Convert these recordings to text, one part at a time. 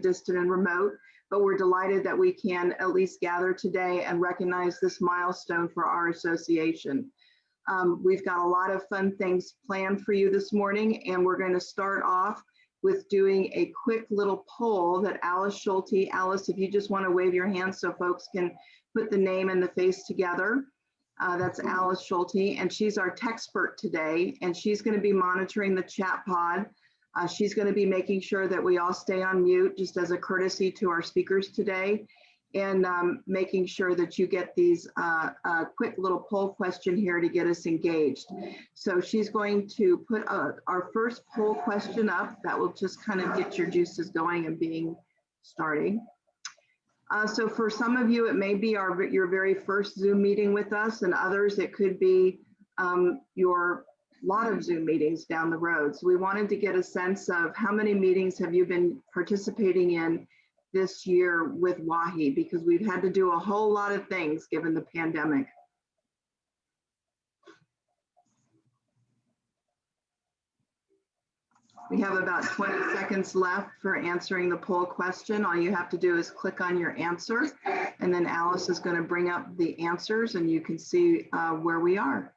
distant and remote, but we're delighted that we can at least gather today and recognize this milestone for our association. We've got a lot of fun things planned for you this morning, and we're going to start off with doing a quick little poll that Alice Schulte. Alice, if you just want to wave your hand so folks can put the name and the face together. That's Alice Schulte, and she's our techspert today, and she's going to be monitoring the chat pod. She's going to be making sure that we all stay on mute just as a courtesy to our speakers today, and making sure that you get these quick little poll question here to get us engaged. So she's going to put our first poll question up that will just kind of get your juices going and starting. So for some of you, it may be your very first Zoom meeting with us, and others it could be your lot of Zoom meetings down the road. So we wanted to get a sense of how many meetings have you been participating in this year with WAHHI, because we've had to do a whole lot of things given the pandemic. We have about 20 seconds left for answering the poll question. All you have to do is click on your answer, and then Alice is going to bring up the answers and you can see where we are.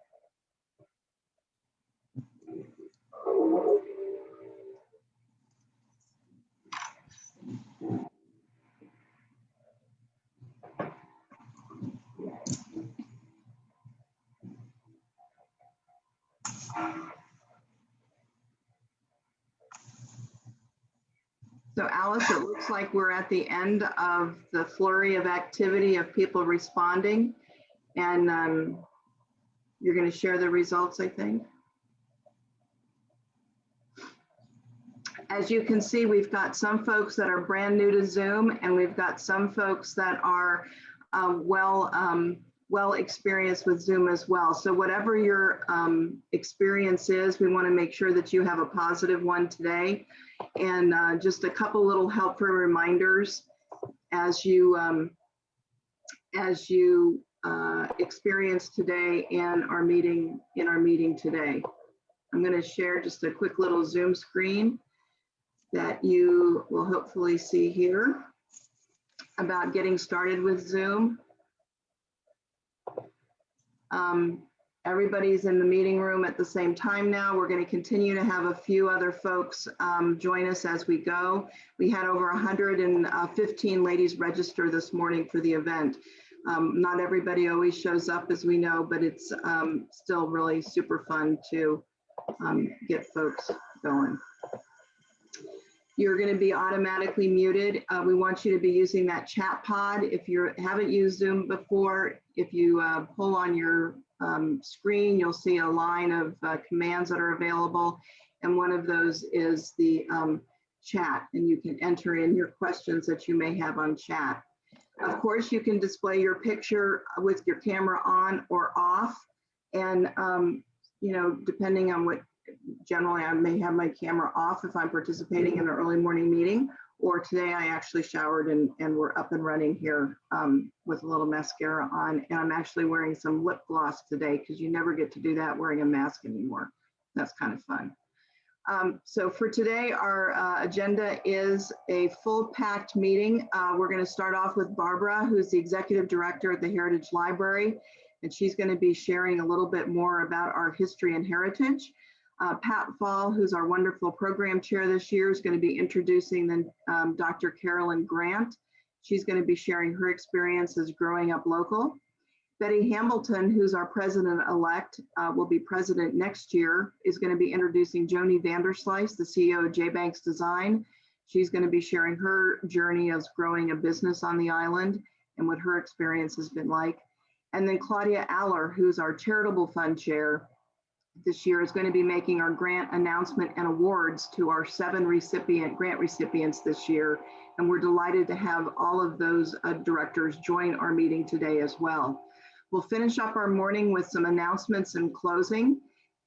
So Alice, it looks like we're at the end of the flurry of activity of people responding, and you're going to share the results, I think. As you can see, we've got some folks that are brand new to Zoom, and we've got some folks that are well experienced with Zoom as well. So whatever your experience is, we want to make sure that you have a positive one today. And just a couple little helpful reminders as you experience today in our meeting today. I'm going to share just a quick little Zoom screen that you will hopefully see here about getting started with Zoom. Everybody's in the meeting room at the same time now. We're going to continue to have a few other folks join us as we go. We had over 115 ladies register this morning for the event. Not everybody always shows up, as we know, but it's still really super fun to get folks going. You're going to be automatically muted. We want you to be using that chat pod. If you haven't used Zoom before, if you pull on your screen, you'll see a line of commands that are available. And one of those is the chat, and you can enter in your questions that you may have on chat. Of course, you can display your picture with your camera on or off. And, you know, depending on what, generally I may have my camera off if I'm participating in an early morning meeting, or today I actually showered and we're up and running here with a little mascara on, and I'm actually wearing some lip gloss today because you never get to do that wearing a mask anymore. That's kind of fun. So for today, our agenda is a full packed meeting. We're going to start off with Barbara, who's the Executive Director at the Heritage Library, and she's going to be sharing a little bit more about our history and heritage. Pat Fall, who's our wonderful program chair this year, is going to be introducing Dr. Carolyn Grant. She's going to be sharing her experiences growing up local. Betty Hamilton, who's our president-elect, will be president next year, is going to be introducing Joni Vanderslice, the CEO of J Banks Design. She's going to be sharing her journey as growing a business on the island and what her experience has been like. And then Claudia Aller, who's our charitable fund chair this year, is going to be making our grant announcement and awards to our 7 grant recipients this year. And we're delighted to have all of those directors join our meeting today as well. We'll finish up our morning with some announcements and closing.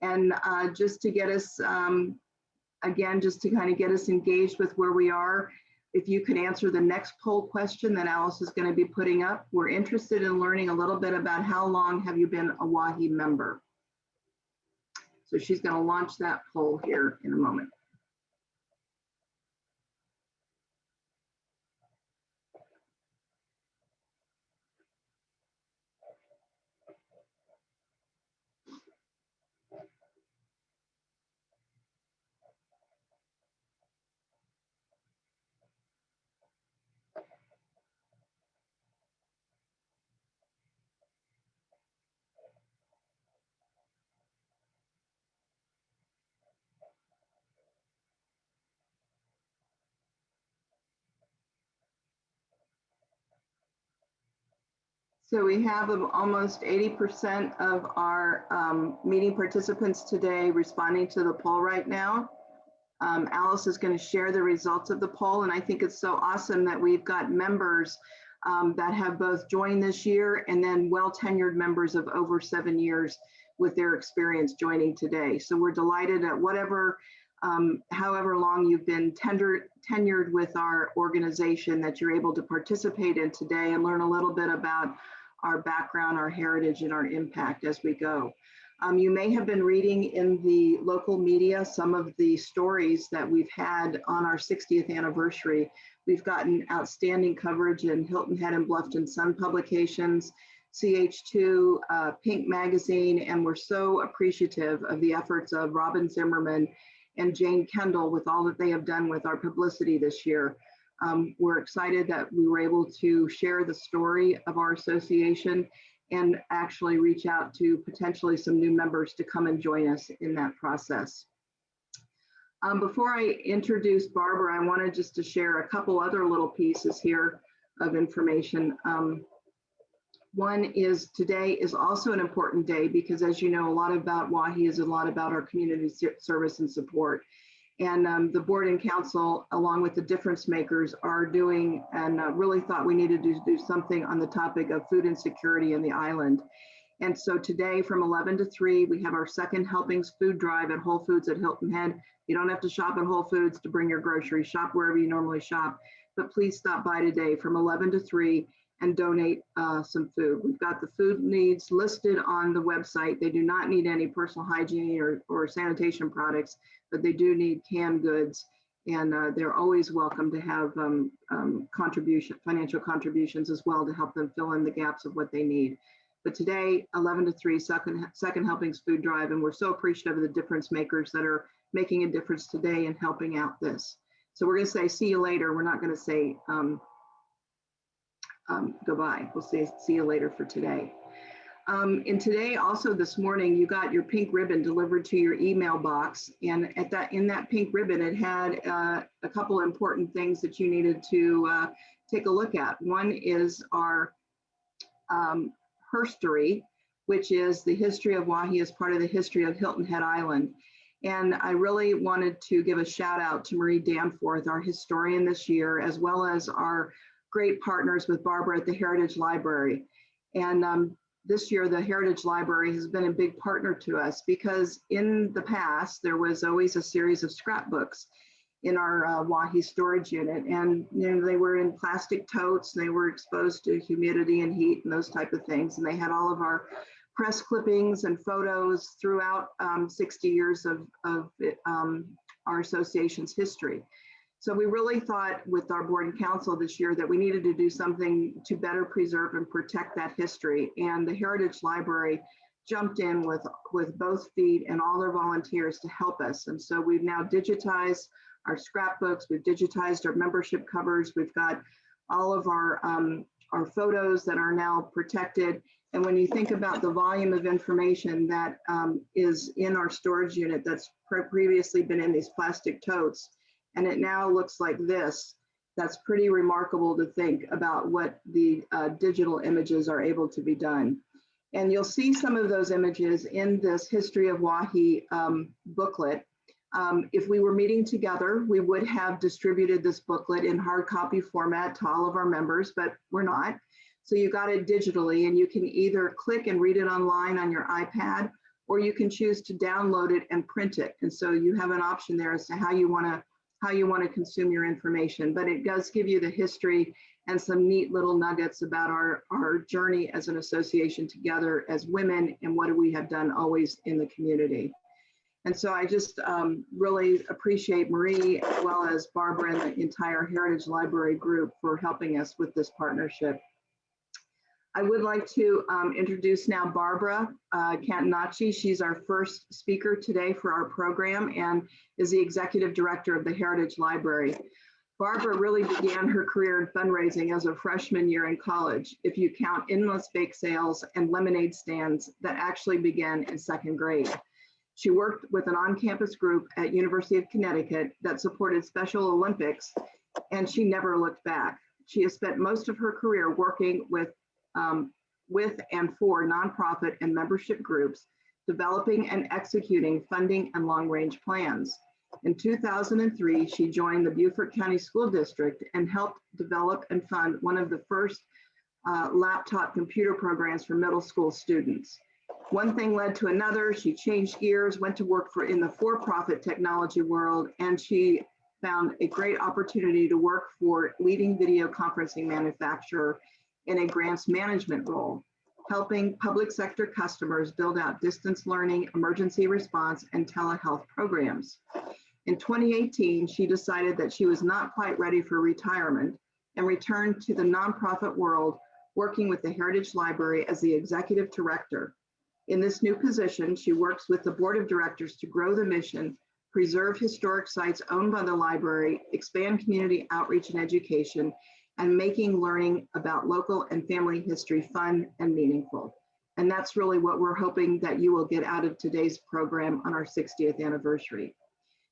And just to get us, again, just to kind of get us engaged with where we are, if you could answer the next poll question that Alice is going to be putting up. We're interested in learning a little bit about how long have you been a WAHHI member? So she's going to launch that poll here in a moment. So we have almost 80% of our meeting participants today responding to the poll right now. Alice is going to share the results of the poll, and I think it's so awesome that we've got members that have both joined this year and then well-tenured members of over 7 years with their experience joining today. So we're delighted at whatever, however long you've been tenured with our organization, that you're able to participate in today and learn a little bit about our background, our heritage, and our impact as we go. You may have been reading in the local media some of the stories that we've had on our 60th anniversary. We've gotten outstanding coverage in Hilton Head and Bluffton Sun publications, CH2, Pink Magazine, and we're so appreciative of the efforts of Robin Zimmerman and Jane Kendall with all that they have done with our publicity this year. We're excited that we were able to share the story of our association and actually reach out to potentially some new members to come and join us in that process. Before I introduce Barbara, I wanted just to share a couple other little pieces here of information. One is today is also an important day because, as you know, a lot about WAHHI is a lot about our community service and support. And the board and council, along with the difference makers, are doing and really thought we needed to do something on the topic of food insecurity in the island. And so today from 11 to 3, we have our second helpings food drive at Whole Foods at Hilton Head. You don't have to shop at Whole Foods to bring your groceries. Shop wherever you normally shop, but please stop by today from 11 to 3 and donate some food. We've got the food needs listed on the website. They do not need any personal hygiene or sanitation products, but they do need canned goods, and they're always welcome to have financial contributions as well to help them fill in the gaps of what they need. But today, 11 to 3, second helpings food drive, and we're so appreciative of the difference makers that are making a difference today and helping out this. So we're going to say see you later. We're not going to say goodbye. We'll say see you later for today. And today, also this morning, you got your pink ribbon delivered to your email box. And in that pink ribbon, it had a couple important things that you needed to take a look at. One is our herstory, which is the history of WAHHI as part of the history of Hilton Head Island. And I really wanted to give a shout out to Marie Danforth, our historian this year, as well as our great partners with Barbara at the Heritage Library. And this year, the Heritage Library has been a big partner to us because in the past, there was always a series of scrapbooks in our WAHHI storage unit. And you know, they were in plastic totes, they were exposed to humidity and heat and those type of things. And they had all of our press clippings and photos throughout 60 years of our association's history. So we really thought with our board and council this year that we needed to do something to better preserve and protect that history. And the Heritage Library jumped in with both feet and all their volunteers to help us. And so we've now digitized our scrapbooks, we've digitized our membership covers, we've got all of our photos that are now protected. And when you think about the volume of information that is in our storage unit that's previously been in these plastic totes, and it now looks like this, that's pretty remarkable to think about what the digital images are able to be done. And you'll see some of those images in this History of WAHHI booklet. If we were meeting together, we would have distributed this booklet in hard copy format to all of our members, but we're not. So you got it digitally, and you can either click and read it online on your iPad, or you can choose to download it and print it. And so you have an option there as to how you want to consume your information, but it does give you the history and some neat little nuggets about our journey as an association together as women and what we have done always in the community. And so I just really appreciate Marie as well as Barbara and the entire Heritage Library group for helping us with this partnership. I would like to introduce now Barbara Catanacci. She's our first speaker today for our program and is the Executive Director of the Heritage Library. Barbara really began her career in fundraising as a freshman year in college, if you count endless bake sales and lemonade stands that actually began in second grade. She worked with an on-campus group at University of Connecticut that supported Special Olympics, and she never looked back. She has spent most of her career working with with and for nonprofit and membership groups, developing and executing funding and long-range plans. In 2003, she joined the Beaufort County School District and helped develop and fund one of the first laptop computer programs for middle school students. One thing led to another. She changed gears, went to work in the for-profit technology world, and she found a great opportunity to work for leading video conferencing manufacturer in a grants management role, helping public sector customers build out distance learning, emergency response, and telehealth programs. In 2018, she decided that she was not quite ready for retirement and returned to the nonprofit world, working with the Heritage Library as the executive director. In this new position, she works with the board of directors to grow the mission, preserve historic sites owned by the library, expand community outreach and education, and making learning about local and family history fun and meaningful. And that's really what we're hoping that you will get out of today's program on our 60th anniversary.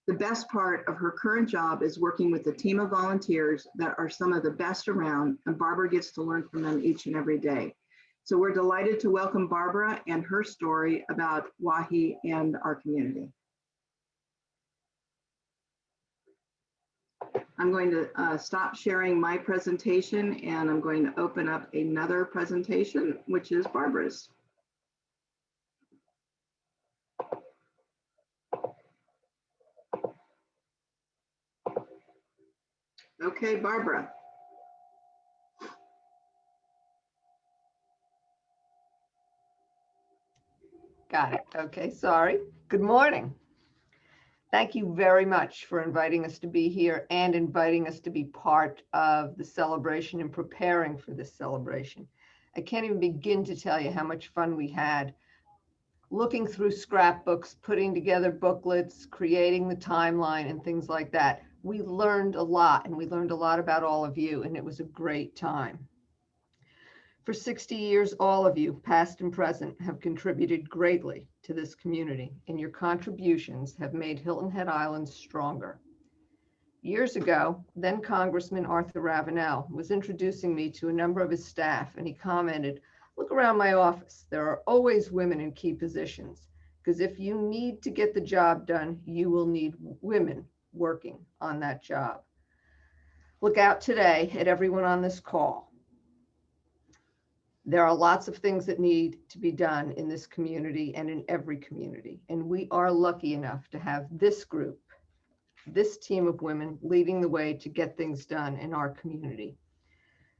The best part of her current job is working with a team of volunteers that are some of the best around, and Barbara gets to learn from them each and every day. So we're delighted to welcome Barbara and her story about WAHHI and our community. I'm going to stop sharing my presentation, and I'm going to open up another presentation, which is Barbara's. Okay, Barbara. Got it. Okay, sorry. Good morning. Thank you very much for inviting us to be here and inviting us to be part of the celebration and preparing for this celebration. I can't even begin to tell you how much fun we had looking through scrapbooks, putting together booklets, creating the timeline and things like that. We learned a lot, and we learned a lot about all of you, and it was a great time. For 60 years, all of you, past and present, have contributed greatly to this community, and your contributions have made Hilton Head Island stronger. Years ago, then Congressman Arthur Ravenel was introducing me to a number of his staff, and he commented, "Look around my office. There are always women in key positions, because if you need to get the job done, you will need women working on that job." Look out today at everyone on this call. There are lots of things that need to be done in this community and in every community. And we are lucky enough to have this group, this team of women leading the way to get things done in our community.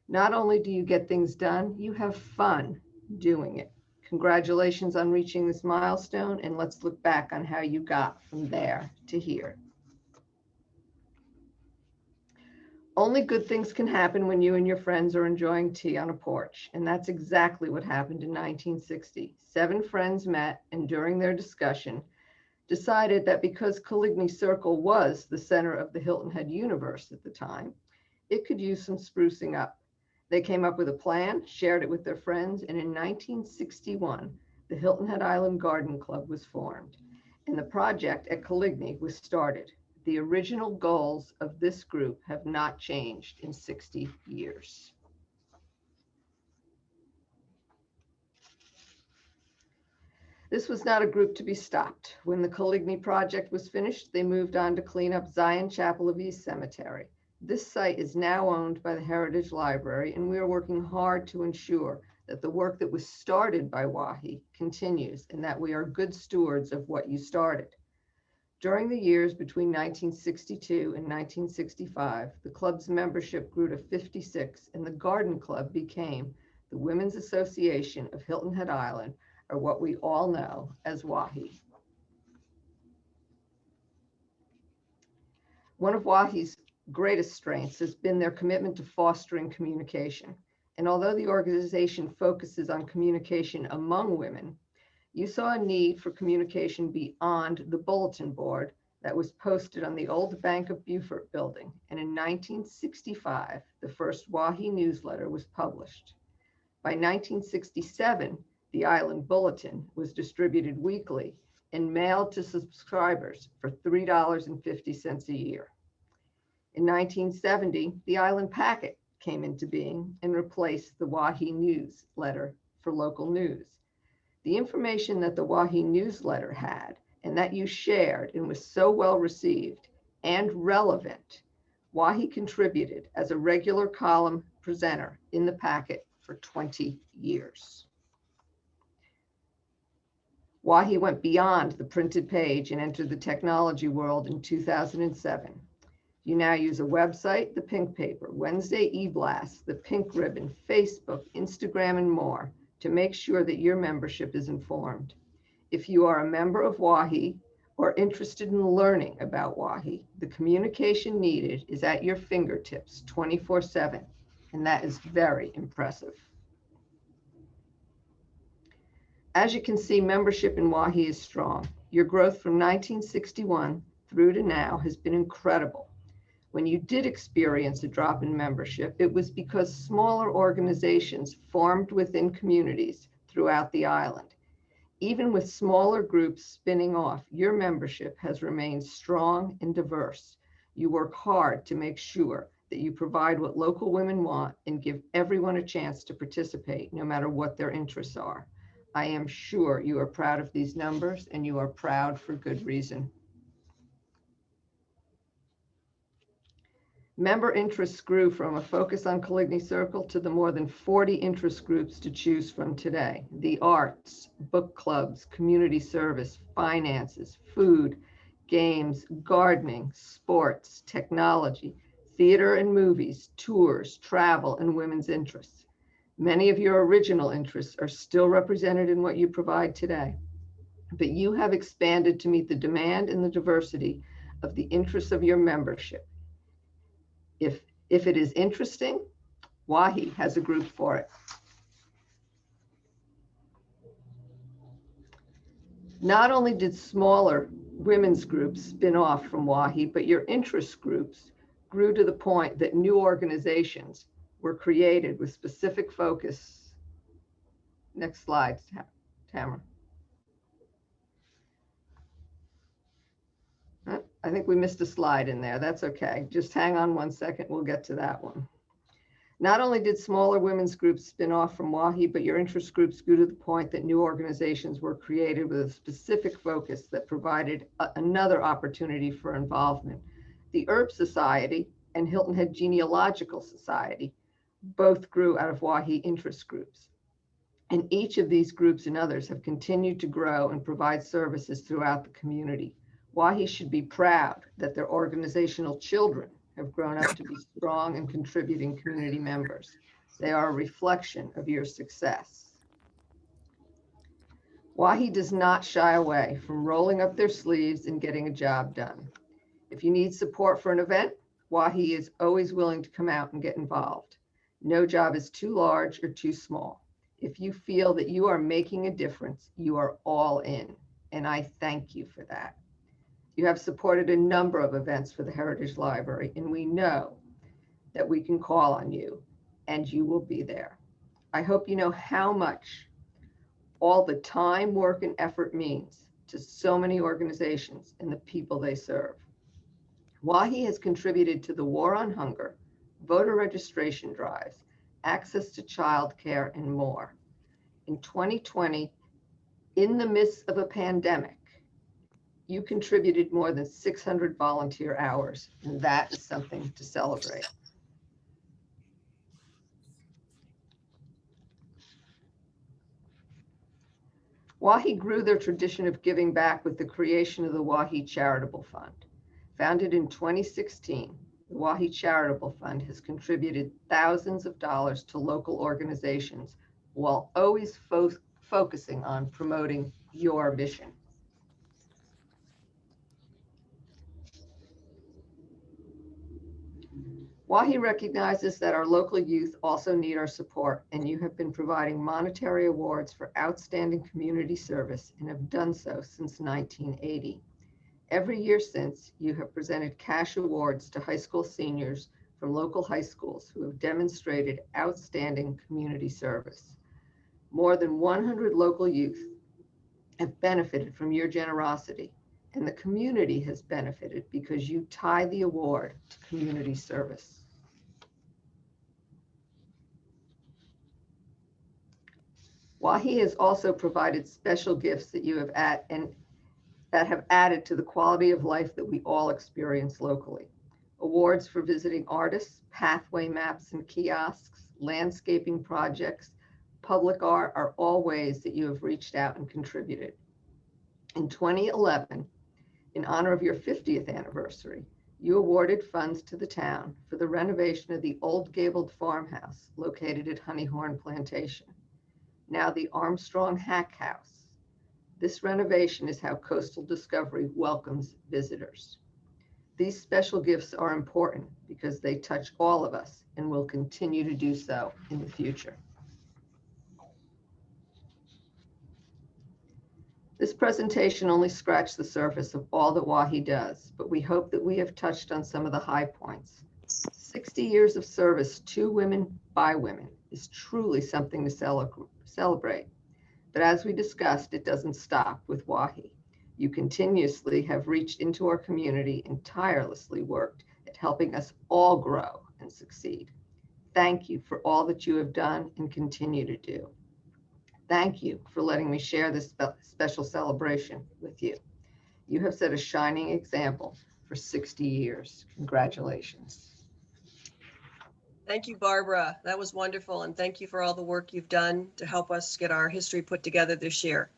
Not only do you get things done, you have fun doing it. Congratulations on reaching this milestone, and let's look back on how you got from there to here. Only good things can happen when you and your friends are enjoying tea on a porch. And that's exactly what happened in 1960. 7 friends met, and during their discussion, decided that because Coligny Circle was the center of the Hilton Head universe at the time, it could use some sprucing up. They came up with a plan, shared it with their friends, and in 1961, the Hilton Head Island Garden Club was formed, and the project at Coligny was started. The original goals of this group have not changed in 60 years. This was not a group to be stopped. When the Coligny project was finished, they moved on to clean up Zion Chapel of East Cemetery. This site is now owned by the Heritage Library, and we are working hard to ensure that the work that was started by WAHHI continues and that we are good stewards of what you started. During the years between 1962 and 1965, the club's membership grew to 56, and the Garden Club became the Women's Association of Hilton Head Island, or what we all know as WAHHI. One of WAHHI's greatest strengths has been their commitment to fostering communication. And although the organization focuses on communication among women, you saw a need for communication beyond the bulletin board that was posted on the old Bank of Beaufort building. And in 1965, the first WAHHI newsletter was published. By 1967, the Island Bulletin was distributed weekly and mailed to subscribers for $3.50 a year. In 1970, the Island Packet came into being and replaced the WAHHI newsletter for local news. The information that the WAHHI newsletter had and that you shared and was so well received and relevant, WAHHI contributed as a regular column presenter in the packet for 20 years. WAHHI went beyond the printed page and entered the technology world in 2007. You now use a website, the pink paper, Wednesday e-blast, the pink ribbon, Facebook, Instagram, and more to make sure that your membership is informed. If you are a member of WAHHI or interested in learning about WAHHI, the communication needed is at your fingertips 24/7, and that is very impressive. As you can see, membership in WAHHI is strong. Your growth from 1961 through to now has been incredible. When you did experience a drop in membership, it was because smaller organizations formed within communities throughout the island. Even with smaller groups spinning off, your membership has remained strong and diverse. You work hard to make sure that you provide what local women want and give everyone a chance to participate, no matter what their interests are. I am sure you are proud of these numbers, and you are proud for good reason. Member interests grew from a focus on Coligny Circle to the more than 40 interest groups to choose from today. The arts, book clubs, community service, finances, food, games, gardening, sports, technology, theater and movies, tours, travel, and women's interests. Many of your original interests are still represented in what you provide today, but you have expanded to meet the demand and the diversity of the interests of your membership. If it is interesting, WAHHI has a group for it. Not only did smaller women's groups spin off from WAHHI, but your interest groups grew to the point that new organizations were created with specific focus. Next slide, Tamara. I think we missed a slide in there. That's okay. Just hang on 1 second. We'll get to that one. Not only did smaller women's groups spin off from WAHHI, but your interest groups grew to the point that new organizations were created with a specific focus that provided another opportunity for involvement. The Herb Society and Hilton Head Genealogical Society both grew out of WAHHI interest groups. And each of these groups and others have continued to grow and provide services throughout the community. WAHHI should be proud that their organizational children have grown up to be strong and contributing community members. They are a reflection of your success. WAHHI does not shy away from rolling up their sleeves and getting a job done. If you need support for an event, WAHHI is always willing to come out and get involved. No job is too large or too small. If you feel that you are making a difference, you are all in, and I thank you for that. You have supported a number of events for the Heritage Library, and we know that we can call on you, and you will be there. I hope you know how much all the time, work, and effort means to so many organizations and the people they serve. WAHHI has contributed to the war on hunger, voter registration drives, access to childcare, and more. In 2020, in the midst of a pandemic, you contributed more than 600 volunteer hours, and that is something to celebrate. WAHHI grew their tradition of giving back with the creation of the WAHHI Charitable Fund. Founded in 2016, the WAHHI Charitable Fund has contributed thousands of dollars to local organizations while always focusing on promoting your mission. WAHHI recognizes that our local youth also need our support, and you have been providing monetary awards for outstanding community service and have done so since 1980. Every year since, you have presented cash awards to high school seniors from local high schools who have demonstrated outstanding community service. More than 100 local youth have benefited from your generosity, and the community has benefited because you tie the award to community service. WAHHI has also provided special gifts that you have that have added to the quality of life that we all experience locally. Awards for visiting artists, pathway maps and kiosks, landscaping projects, public art are all ways that you have reached out and contributed. In 2011, in honor of your 50th anniversary, you awarded funds to the town for the renovation of the old gabled farmhouse located at Honeyhorn Plantation, now the Armstrong Hack House. This renovation is how Coastal Discovery welcomes visitors. These special gifts are important because they touch all of us and will continue to do so in the future. This presentation only scratched the surface of all that WAHHI does, but we hope that we have touched on some of the high points. 60 years of service to women by women is truly something to celebrate. But as we discussed, it doesn't stop with WAHHI. You continuously have reached into our community and tirelessly worked at helping us all grow and succeed. Thank you for all that you have done and continue to do. Thank you for letting me share this special celebration with you. You have set a shining example for 60 years. Congratulations. Thank you, Barbara. That was wonderful. And thank you for all the work you've done to help us get our history put together this year.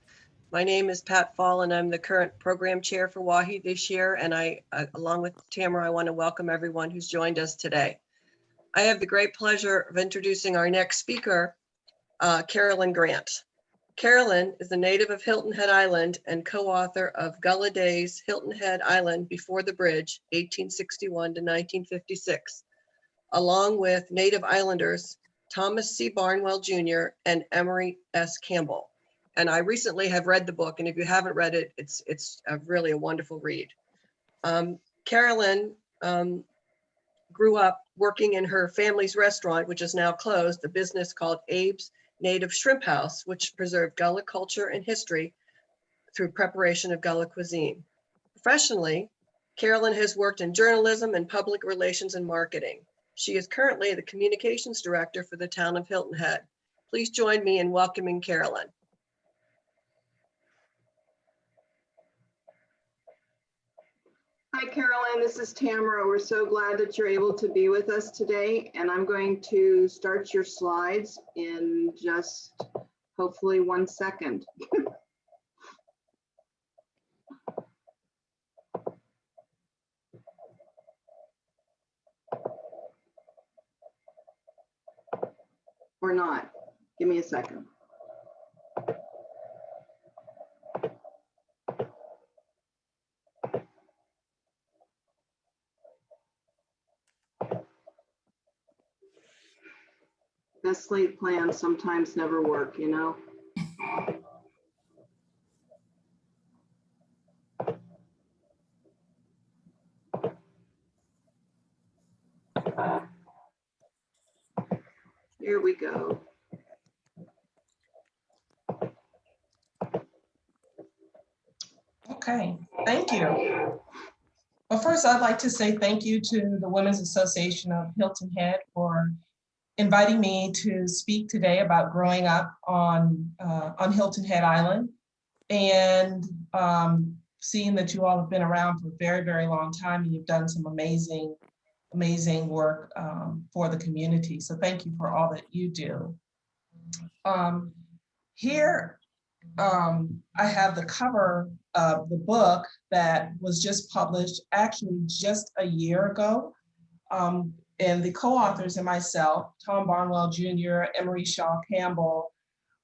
My name is Pat Fall, and I'm the current program chair for WAHHI this year. And I, along with Tamara, I want to welcome everyone who's joined us today. I have the great pleasure of introducing our next speaker, Carolyn Grant. Carolyn is a native of Hilton Head Island and co-author of Gullah Days, Hilton Head Island Before the Bridge, 1861 to 1956, along with Native Islanders Thomas C. Barnwell Jr. and Emory S. Campbell. And I recently have read the book, and if you haven't read it, it's really a wonderful read. Carolyn grew up working in her family's restaurant, which is now closed, the business called Abe's Native Shrimp House, which preserved Gullah culture and history through preparation of Gullah cuisine. Professionally, Carolyn has worked in journalism and public relations and marketing. She is currently the communications director for the town of Hilton Head. Please join me in welcoming Carolyn. Hi, Carolyn. This is Tamara. We're so glad that you're able to be with us today. And I'm going to start your slides in just hopefully 1 second. Or not. Give me a second. Best laid plans sometimes never work, you know? Here we go. Okay, thank you. Well, first I'd like to say thank you to the Women's Association of Hilton Head for inviting me to speak today about growing up on Hilton Head Island, and seeing that you all have been around for a very, very long time, and you've done some amazing work for the community. So thank you for all that you do. Here, I have the cover of the book that was just published actually just a year ago. And the co-authors and myself, Tom Barnwell Jr., Emory Shaw Campbell,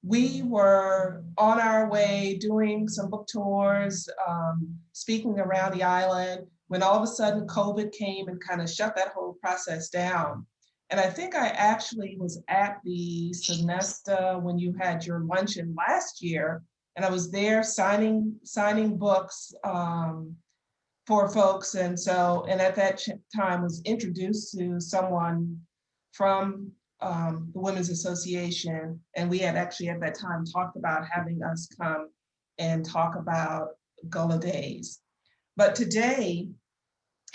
we were on our way doing some book tours, speaking around the island, when all of a sudden COVID came and kind of shut that whole process down. And I think I actually was at the Sonesta when you had your luncheon last year, and I was there signing books for folks. And at that time was introduced to someone from the Women's Association. And we had actually at that time talked about having us come and talk about Gullah Days. But today,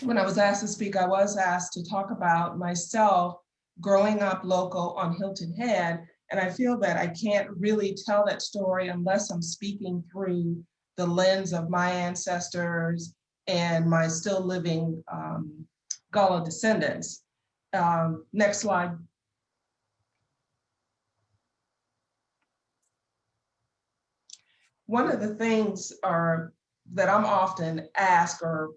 when I was asked to speak, I was asked to talk about myself growing up local on Hilton Head And I feel that I can't really tell that story unless I'm speaking through the lens of my ancestors and my still living Gullah descendants. Next slide. One of the things that I'm often asked, or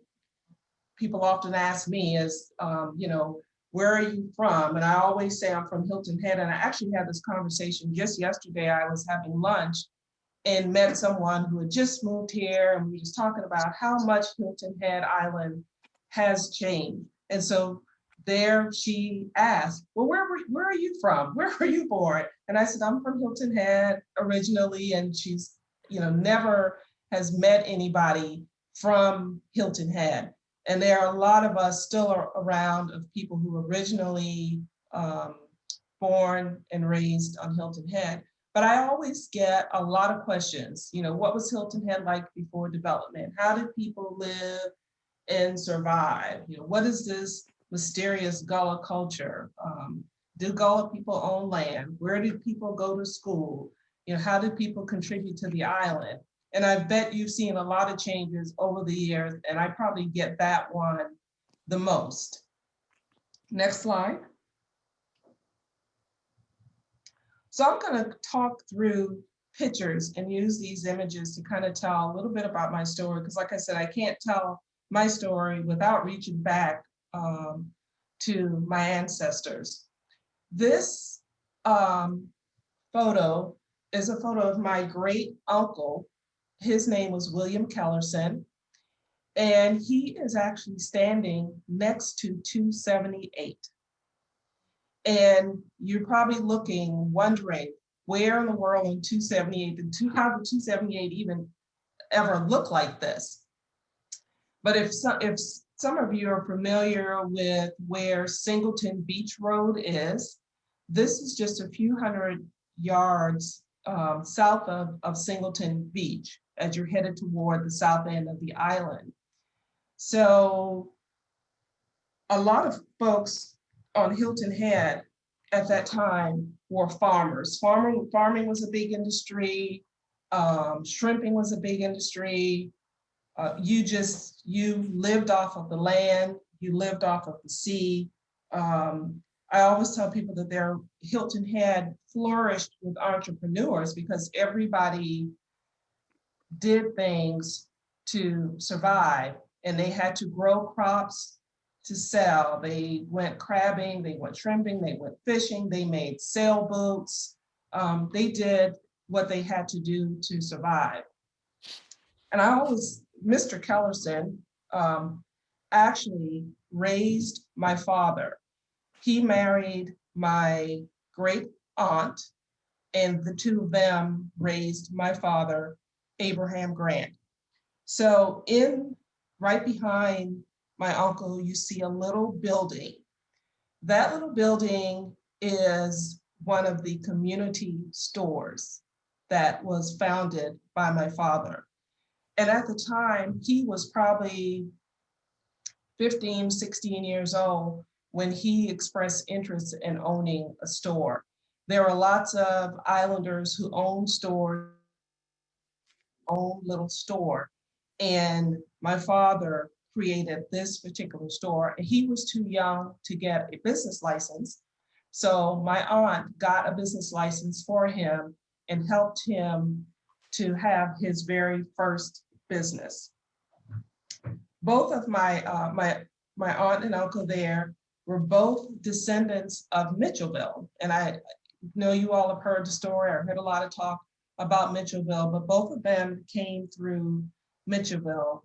people often ask me, is, where are you from? And I always say I'm from Hilton Head. And I actually had this conversation just yesterday. I was having lunch and met someone who had just moved here, and we were just talking about how much Hilton Head Island has changed. And so there she asked, well, where are you from? Where were you born? And I said, I'm from Hilton Head originally. And she's, never has met anybody from Hilton Head. And there are a lot of us still around of people who originally born and raised on Hilton Head. But I always get a lot of questions. What was Hilton Head like before development? How did people live and survive? What is this mysterious Gullah culture? Do Gullah people own land? Where did people go to school? How did people contribute to the island? And I bet you've seen a lot of changes over the years, and I probably get that one the most. Next slide. So I'm going to talk through pictures and use these images to kind of tell a little bit about my story, because like I said, I can't tell my story without reaching back to my ancestors. This photo is a photo of my great uncle. His name was William Kellerson, and he is actually standing next to 278. And you're probably wondering where in the world in 278, how did 278 even ever look like this? But if some of you are familiar with where Singleton Beach Road is, this is just a few hundred yards south of Singleton Beach as you're headed toward the south end of the island. So a lot of folks on Hilton Head at that time were farmers. Farming was a big industry. Shrimping was a big industry. You lived off of the land. You lived off of the sea. I always tell people that Hilton Head flourished with entrepreneurs because everybody did things to survive, and they had to grow crops to sell. They went crabbing, they went shrimping, they went fishing, they made sailboats. They did what they had to do to survive. And Mr. Kellerson actually raised my father. He married my great aunt, and the two of them raised my father, Abraham Grant. So right behind my uncle, you see a little building. That little building is one of the community stores that was founded by my father. And at the time, he was probably 15, 16 years old when he expressed interest in owning a store. There are lots of islanders who own stores, own little store. And my father created this particular store, and he was too young to get a business license. So my aunt got a business license for him and helped him to have his very first business. Both of my aunt and uncle there were both descendants of Mitchellville. And I know you all have heard the story. I've heard a lot of talk about Mitchellville, but both of them came through Mitchellville.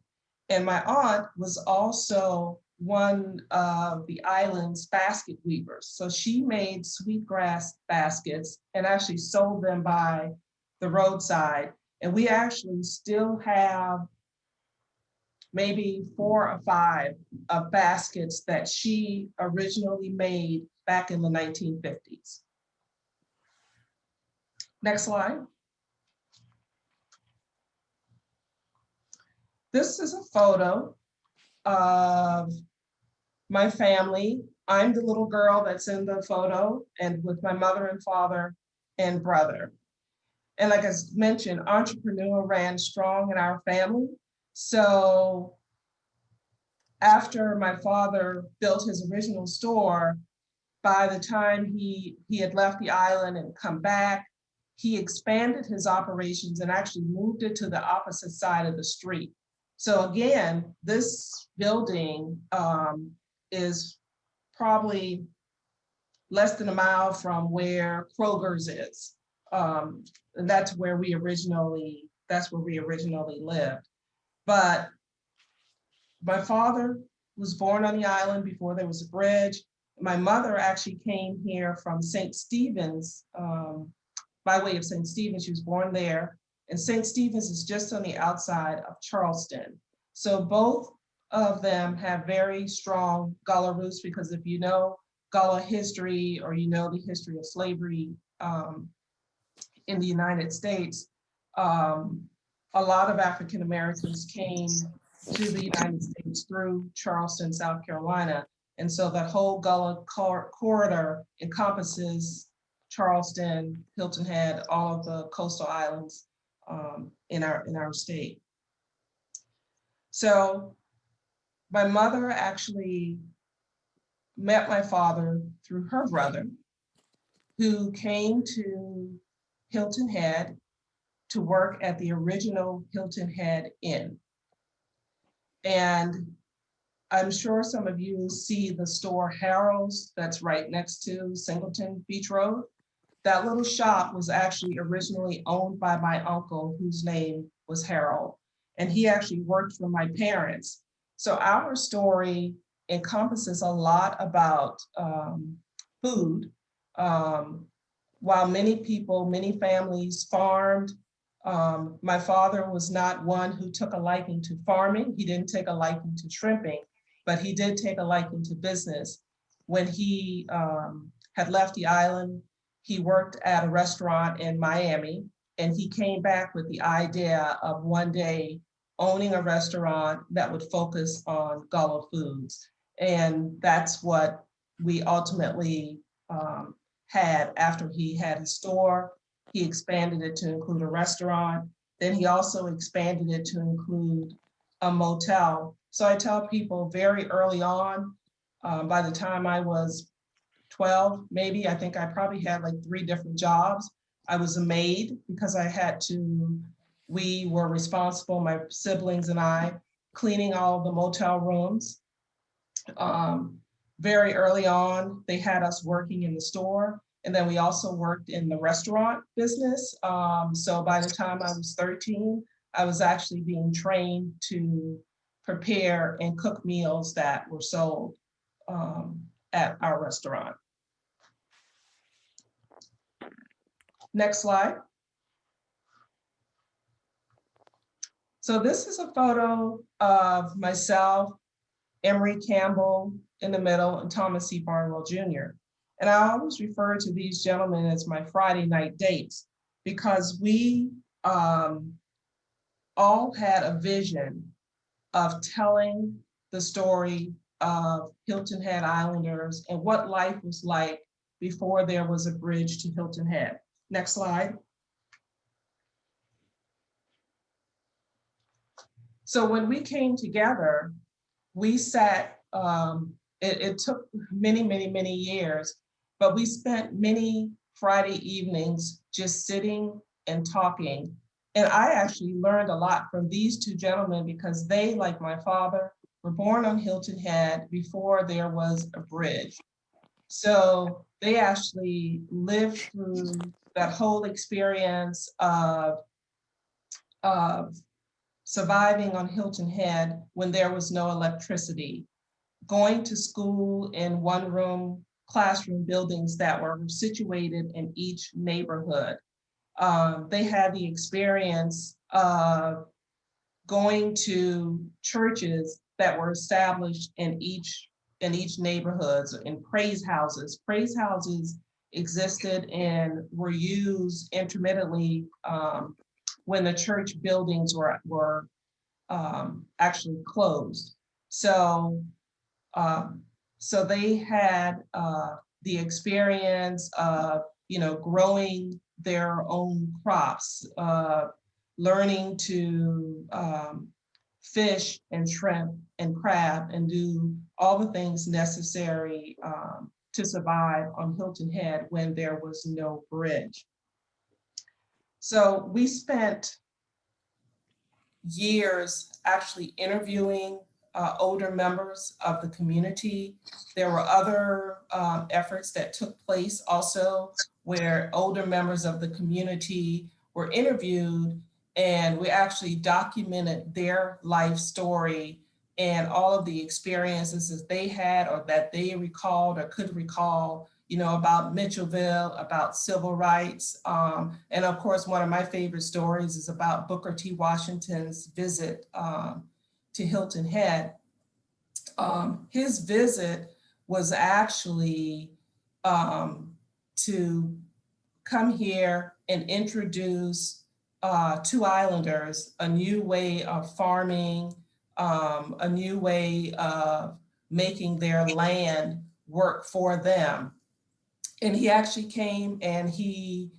And my aunt was also one of the island's basket weavers. So she made sweetgrass baskets and actually sold them by the roadside. And we actually still have maybe 4 or 5 baskets that she originally made back in the 1950s. Next slide. This is a photo of my family. I'm the little girl that's in the photo, and with my mother and father and brother. And like I mentioned, entrepreneur ran strong in our family. So after my father built his original store, by the time he had left the island and come back, he expanded his operations and actually moved it to the opposite side of the street. So again, this building is probably less than a mile from where Kroger's is. And that's where we originally lived. But my father was born on the island before there was a bridge. My mother actually came here from St. Stephen's, by way of St. Stephen's. She was born there. And St. Stephen's is just on the outside of Charleston. So both of them have very strong Gullah roots, because if you know Gullah history, or you know the history of slavery in the United States, a lot of African Americans came to the United States through Charleston, South Carolina. And so that whole Gullah corridor encompasses Charleston, Hilton Head, all of the coastal islands in our state. So my mother actually met my father through her brother, who came to Hilton Head to work at the original Hilton Head Inn. And I'm sure some of you see the store Harold's that's right next to Singleton Beach Road. That little shop was actually originally owned by my uncle, whose name was Harold. And he actually worked for my parents. So our story encompasses a lot about food. While many families farmed, my father was not one who took a liking to farming. He didn't take a liking to shrimping, but he did take a liking to business. When he had left the island, he worked at a restaurant in Miami, and he came back with the idea of one day owning a restaurant that would focus on Gullah foods. And that's what we ultimately had after he had his store. He expanded it to include a restaurant. Then he also expanded it to include a motel. So I tell people very early on, by the time I was 12, maybe, I think I probably had like 3 different jobs. I was a maid because we were responsible, my siblings and I, cleaning all the motel rooms. Very early on, they had us working in the store. And then we also worked in the restaurant business. So by the time I was 13, I was actually being trained to prepare and cook meals that were sold at our restaurant. Next slide. So this is a photo of myself, Emery Campbell in the middle, and Thomas C. Barnwell Jr. And I always refer to these gentlemen as my Friday night dates, because we all had a vision of telling the story of Hilton Head Islanders and what life was like before there was a bridge to Hilton Head. Next slide. So when we came together, we sat, it took many years, but we spent many Friday evenings just sitting and talking. And I actually learned a lot from these 2 gentlemen, because they, like my father, were born on Hilton Head before there was a bridge. So they actually lived through that whole experience of surviving on Hilton Head when there was no electricity, going to school in 1-room classroom buildings that were situated in each neighborhood. They had the experience of going to churches that were established in each neighborhoods, in praise houses. Praise houses existed and were used intermittently when the church buildings were actually closed. So they had the experience of growing their own crops, learning to fish and shrimp and crab and do all the things necessary to survive on Hilton Head when there was no bridge. So we spent years actually interviewing older members of the community. There were other efforts that took place also where older members of the community were interviewed, and we actually documented their life story and all of the experiences that they had or that they recalled or could recall, about Mitchellville, about civil rights. And of course, one of my favorite stories is about Booker T. Washington's visit to Hilton Head. His visit was actually to come here and introduce to islanders a new way of farming, a new way of making their land work for them. And he actually came and he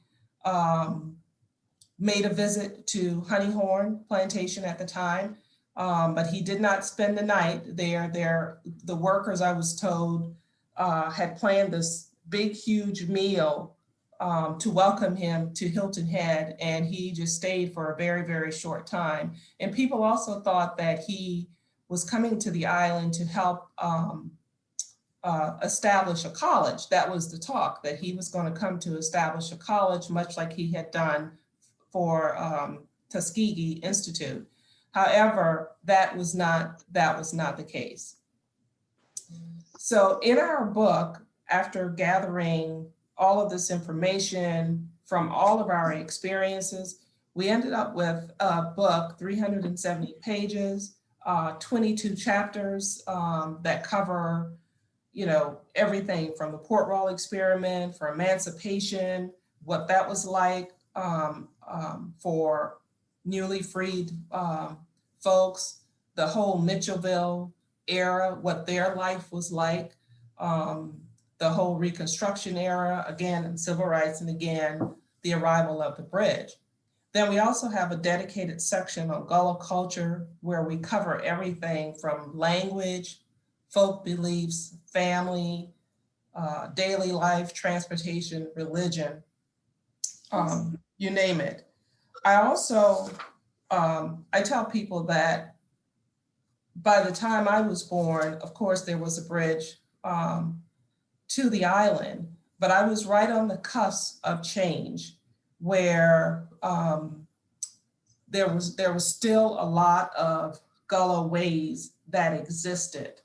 made a visit to Honeyhorn Plantation at the time, but he did not spend the night there. The workers, I was told, had planned this big, huge meal to welcome him to Hilton Head, and he just stayed for a very, very short time. And people also thought that he was coming to the island to help establish a college. That was the talk, that he was going to come to establish a college, much like he had done for Tuskegee Institute. However, that was not the case. So in our book, after gathering all of this information from all of our experiences, we ended up with a book, 370 pages, 22 chapters that cover everything from the Port Royal experiment, for emancipation, what that was like for newly freed folks, the whole Mitchellville era, what their life was like, the whole Reconstruction era, again, and civil rights, and again, the arrival of the bridge. Then we also have a dedicated section on Gullah culture where we cover everything from language, folk beliefs, family, daily life, transportation, religion, you name it. I also, I tell people that by the time I was born, of course, there was a bridge to the island, but I was right on the cusp of change where there was still a lot of Gullah ways that existed.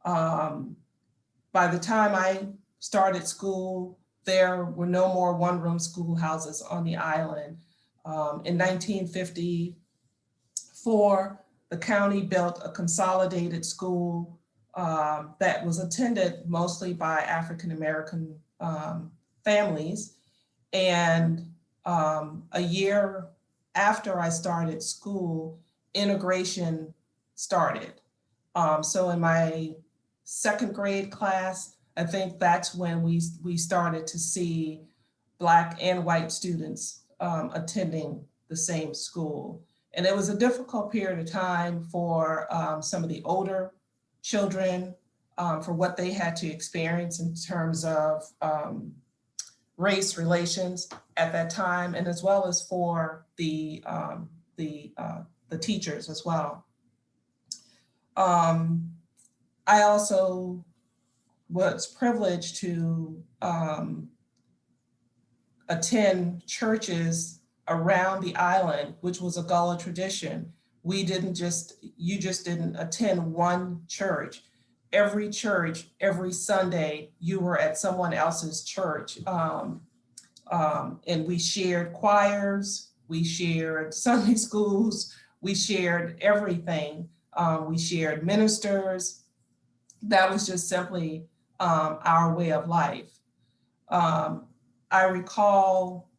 By the time I started school, there were no more one-room schoolhouses on the island. In 1954, the county built a consolidated school that was attended mostly by African-American families. And a year after I started school, integration started. So in my second grade class, I think that's when we started to see Black and white students attending the same school. And it was a difficult period of time for some of the older children for what they had to experience in terms of race relations at that time, and as well as for the teachers as well. I also was privileged to attend churches around the island, which was a Gullah tradition. You just didn't attend one church. Every church, every Sunday, you were at someone else's church. And we shared choirs, we shared Sunday schools, we shared everything. We shared ministers. That was just simply our way of life. I recall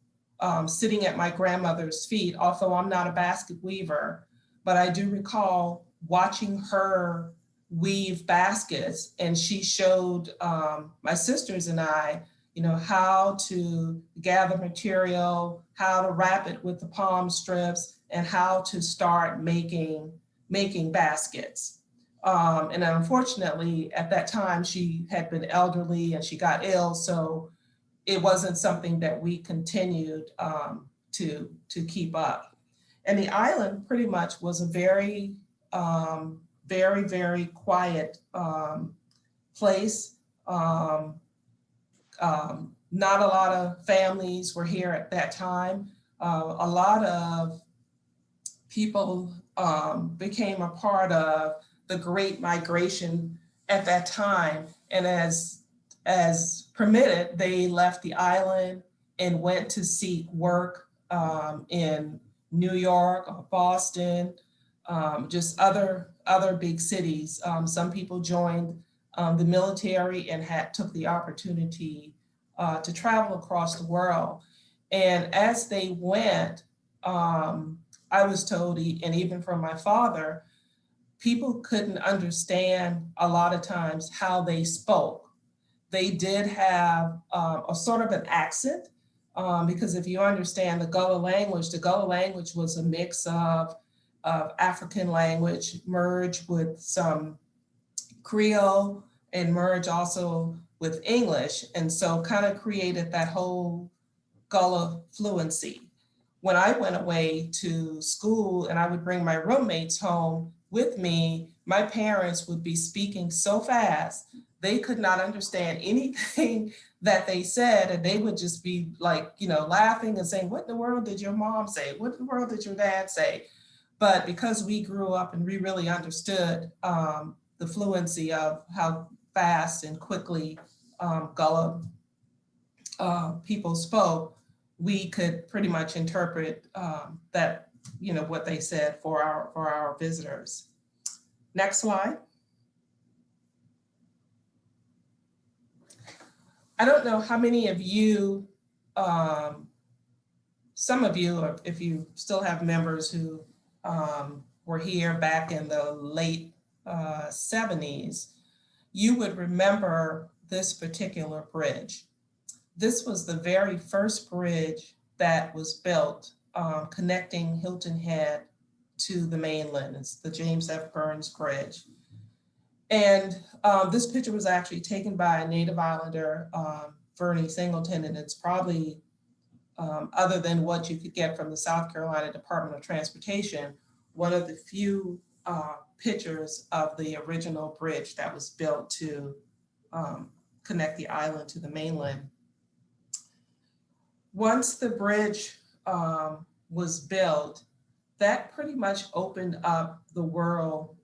sitting at my grandmother's feet, although I'm not a basket weaver, but I do recall watching her weave baskets, and she showed my sisters and I, how to gather material, how to wrap it with the palm strips, and how to start making baskets. And unfortunately, at that time, she had been elderly and she got ill, so it wasn't something that we continued to keep up. And the island pretty much was a very, very quiet place. Not a lot of families were here at that time. A lot of people became a part of the Great Migration at that time. And as permitted, they left the island and went to seek work in New York or Boston, just other big cities. Some people joined the military and took the opportunity to travel across the world. And as they went, I was told, and even from my father, people couldn't understand a lot of times how they spoke. They did have a sort of an accent, because if you understand the Gullah language was a mix of African language merged with some Creole and merged also with English. And so kind of created that whole Gullah fluency. When I went away to school and I would bring my roommates home with me, my parents would be speaking so fast, they could not understand anything that they said. And they would just be like, laughing and saying, what in the world did your mom say? What in the world did your dad say? But because we grew up and we really understood the fluency of how fast and quickly Gullah people spoke, we could pretty much interpret that, what they said for our visitors. Next slide. I don't know how many of you, some of you, or if you still have members who were here back in the late 70s, you would remember this particular bridge. This was the very first bridge that was built connecting Hilton Head to the mainland. It's the James F. Burns Bridge. And this picture was actually taken by a Native Islander, Vernie Singleton, and it's probably, other than what you could get from the South Carolina Department of Transportation, one of the few pictures of the original bridge that was built to connect the island to the mainland. Once the bridge was built, that pretty much opened up the world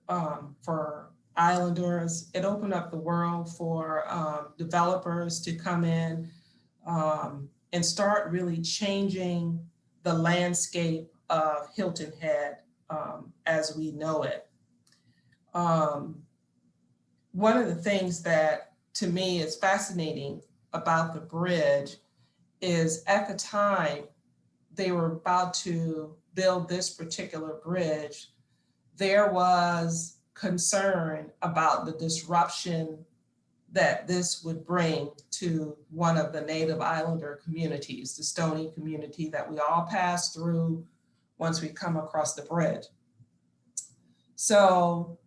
for islanders. It opened up the world for developers to come in and start really changing the landscape of Hilton Head as we know it. One of the things that to me is fascinating about the bridge is at the time they were about to build this particular bridge, there was concern about the disruption that this would bring to one of the Native Islander communities, the Stony community that we all pass through once we come across the bridge. So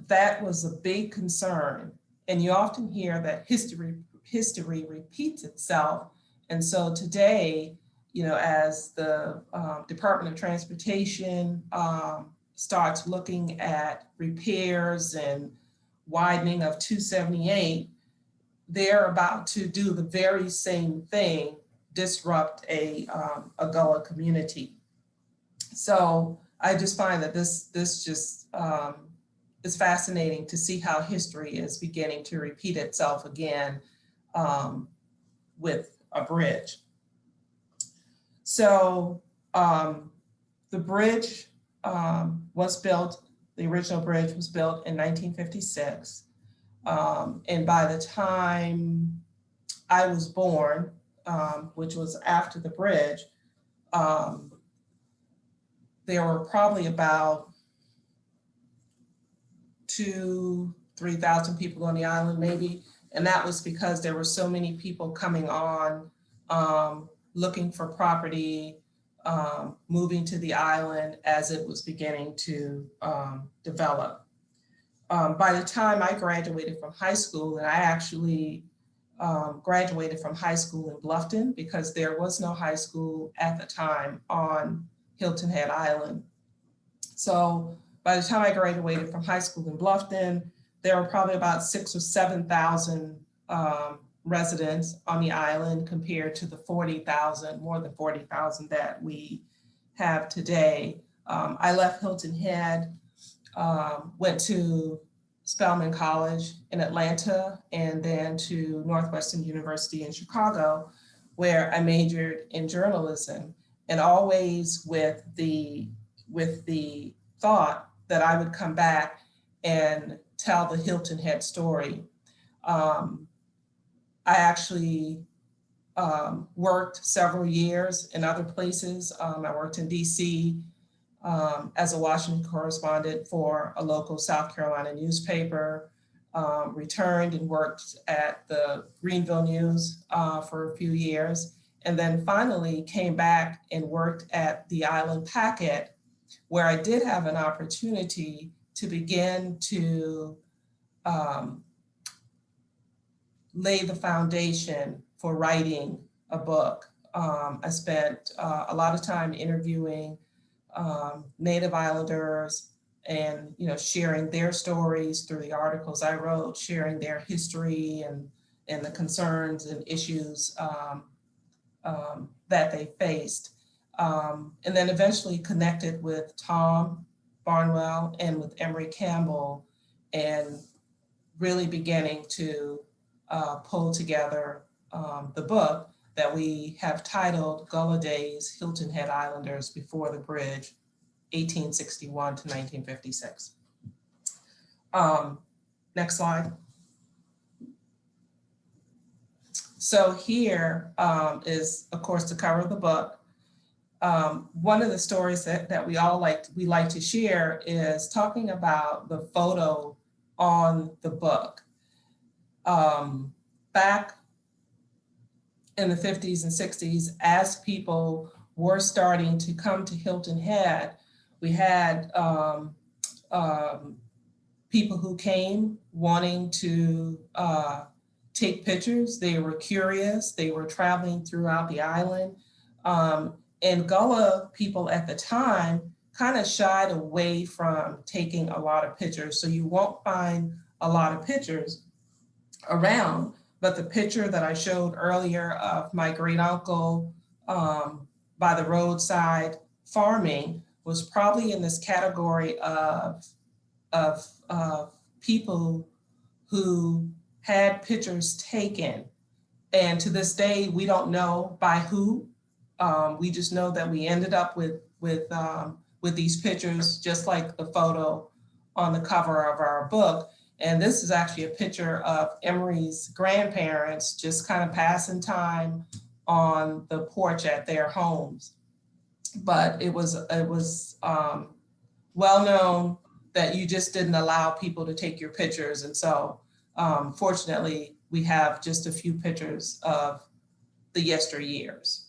that was a big concern. And you often hear that history repeats itself. And so today, as the Department of Transportation starts looking at repairs and widening of 278, they're about to do the very same thing, disrupt a Gullah community. So I just find that this just is fascinating to see how history is beginning to repeat itself again with a bridge. So the bridge was built, the original bridge was built in 1956. And by the time I was born, which was after the bridge, there were probably about 2,000 to 3,000 people on the island maybe. And that was because there were so many people coming on, looking for property, moving to the island as it was beginning to develop. By the time I graduated from high school, and I actually graduated from high school in Bluffton because there was no high school at the time on Hilton Head Island. So by the time I graduated from high school in Bluffton, there were probably about 6,000 or 7,000 residents on the island compared to the 40,000, more than 40,000 that we have today. I left Hilton Head, went to Spelman College in Atlanta, and then to Northwestern University in Chicago, where I majored in journalism, and always with the thought that I would come back and tell the Hilton Head story. I actually worked several years in other places. I worked in DC as a Washington correspondent for a local South Carolina newspaper, returned and worked at the Greenville News for a few years, and then finally came back and worked at the Island Packet, where I did have an opportunity to begin to lay the foundation for writing a book. I spent a lot of time interviewing Native Islanders and sharing their stories through the articles I wrote, sharing their history and the concerns and issues that they faced. And then eventually connected with Tom Barnwell and with Emery Campbell, and really beginning to pull together the book that we have titled Gullah Days, Hilton Head Islanders Before the Bridge, 1861 to 1956. Next slide. So here is, of course, the cover of the book. One of the stories that we like to share is talking about the photo on the book. Back in the 50s and 60s, as people were starting to come to Hilton Head, we had people who came wanting to take pictures. They were curious. They were traveling throughout the island. And Gullah people at the time kind of shied away from taking a lot of pictures. So you won't find a lot of pictures around, but the picture that I showed earlier of my great uncle by the roadside farming was probably in this category of people who had pictures taken. And to this day, we don't know by who. We just know that we ended up with these pictures, just like the photo on the cover of our book. And this is actually a picture of Emery's grandparents just kind of passing time on the porch at their homes. But it was well known that you just didn't allow people to take your pictures. And so fortunately, we have just a few pictures of the yesteryears.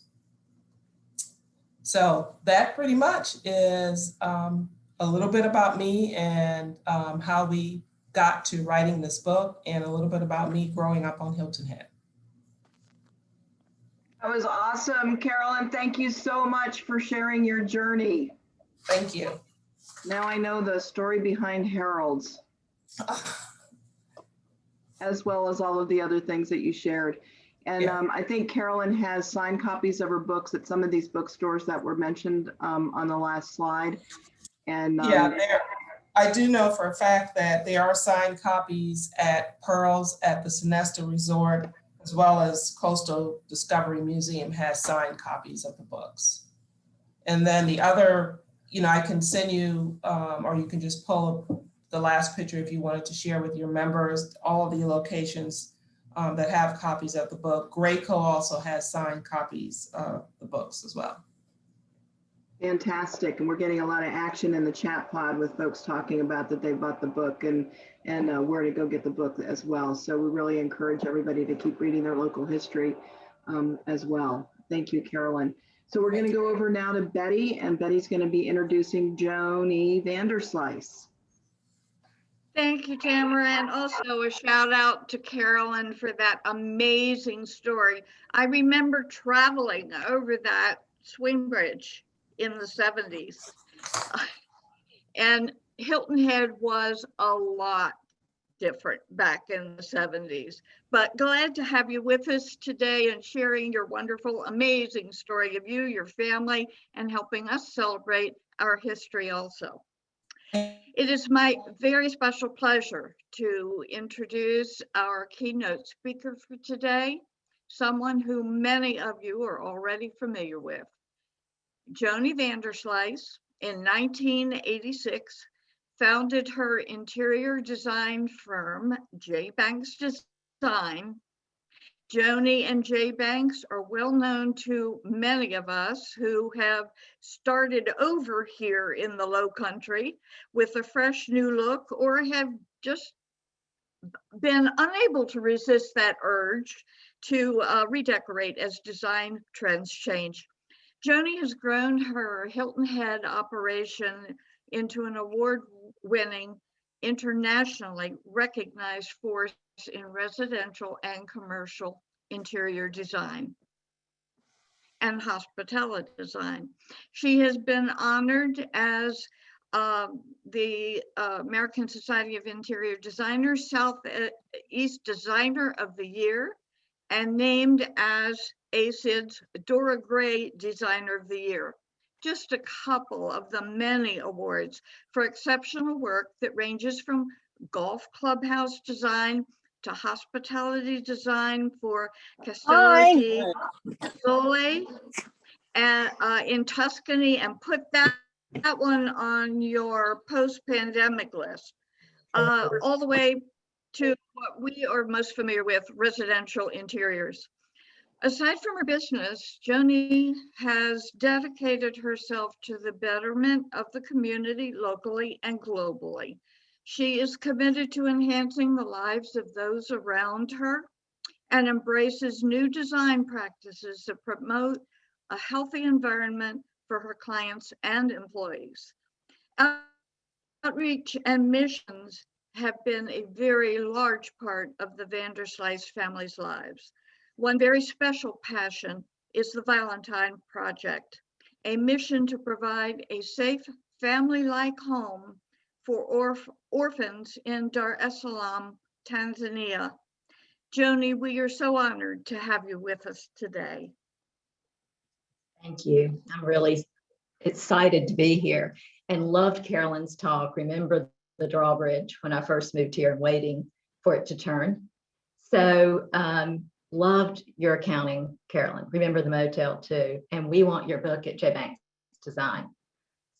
So that pretty much is a little bit about me and how we got to writing this book, and a little bit about me growing up on Hilton Head. That was awesome, Carolyn. Thank you so much for sharing your journey. Thank you. Now I know the story behind Harold's, as well as all of the other things that you shared. And Yeah. I think Carolyn has signed copies of her books at some of these bookstores that were mentioned on the last slide. And Yeah, I do know for a fact that there are signed copies at Pearls at the Sonesta Resort, as well as Coastal Discovery Museum has signed copies of the books. And then the other, I can send you, or you can just pull up the last picture if you wanted to share with your members, all of the locations that have copies of the book. Graco also has signed copies of the books as well. Fantastic. And we're getting a lot of action in the chat pod with folks talking about that they bought the book and where to go get the book as well. So we really encourage everybody to keep reading their local history as well. Thank you, Carolyn. So we're going to go over now to Betty, and Betty's going to be introducing Joni Vanderslice. Thank you, Tamara, and also a shout out to Carolyn for that amazing story. I remember traveling over that swing bridge in the 70s. And Hilton Head was a lot different back in the 70s. But glad to have you with us today and sharing your wonderful, amazing story of you, your family, and helping us celebrate our history also. It is my very special pleasure to introduce our keynote speaker for today, someone who many of you are already familiar with. Joni Vanderslice, in 1986, founded her interior design firm, J. Banks Design. Joni and J. Banks are well known to many of us who have started over here in the Low Country with a fresh new look or have just been unable to resist that urge to redecorate as design trends change. Joni has grown her Hilton Head operation into an award-winning, internationally recognized force in residential and commercial interior design and hospitality design. She has been honored as the American Society of Interior Designers Southeast Designer of the Year and named as ACID's Dora Gray Designer of the Year. Just a couple of the many awards for exceptional work that ranges from golf clubhouse design to hospitality design for Castello di Sole in Tuscany, and put that one on your post-pandemic list, all the way to what we are most familiar with, residential interiors. Aside from her business, Joni has dedicated herself to the betterment of the community locally and globally. She is committed to enhancing the lives of those around her and embraces new design practices that promote a healthy environment for her clients and employees. Outreach and missions have been a very large part of the Vanderslice family's lives. One very special passion is the Valentine Project, a mission to provide a safe family-like home for orphans in Dar es Salaam, Tanzania. Joni, we are so honored to have you with us today. Thank you. I'm really excited to be here and loved Carolyn's talk. Remember the drawbridge when I first moved here and waiting for it to turn. So loved your accounting, Carolyn. Remember the motel too. And we want your book at J. Banks Design.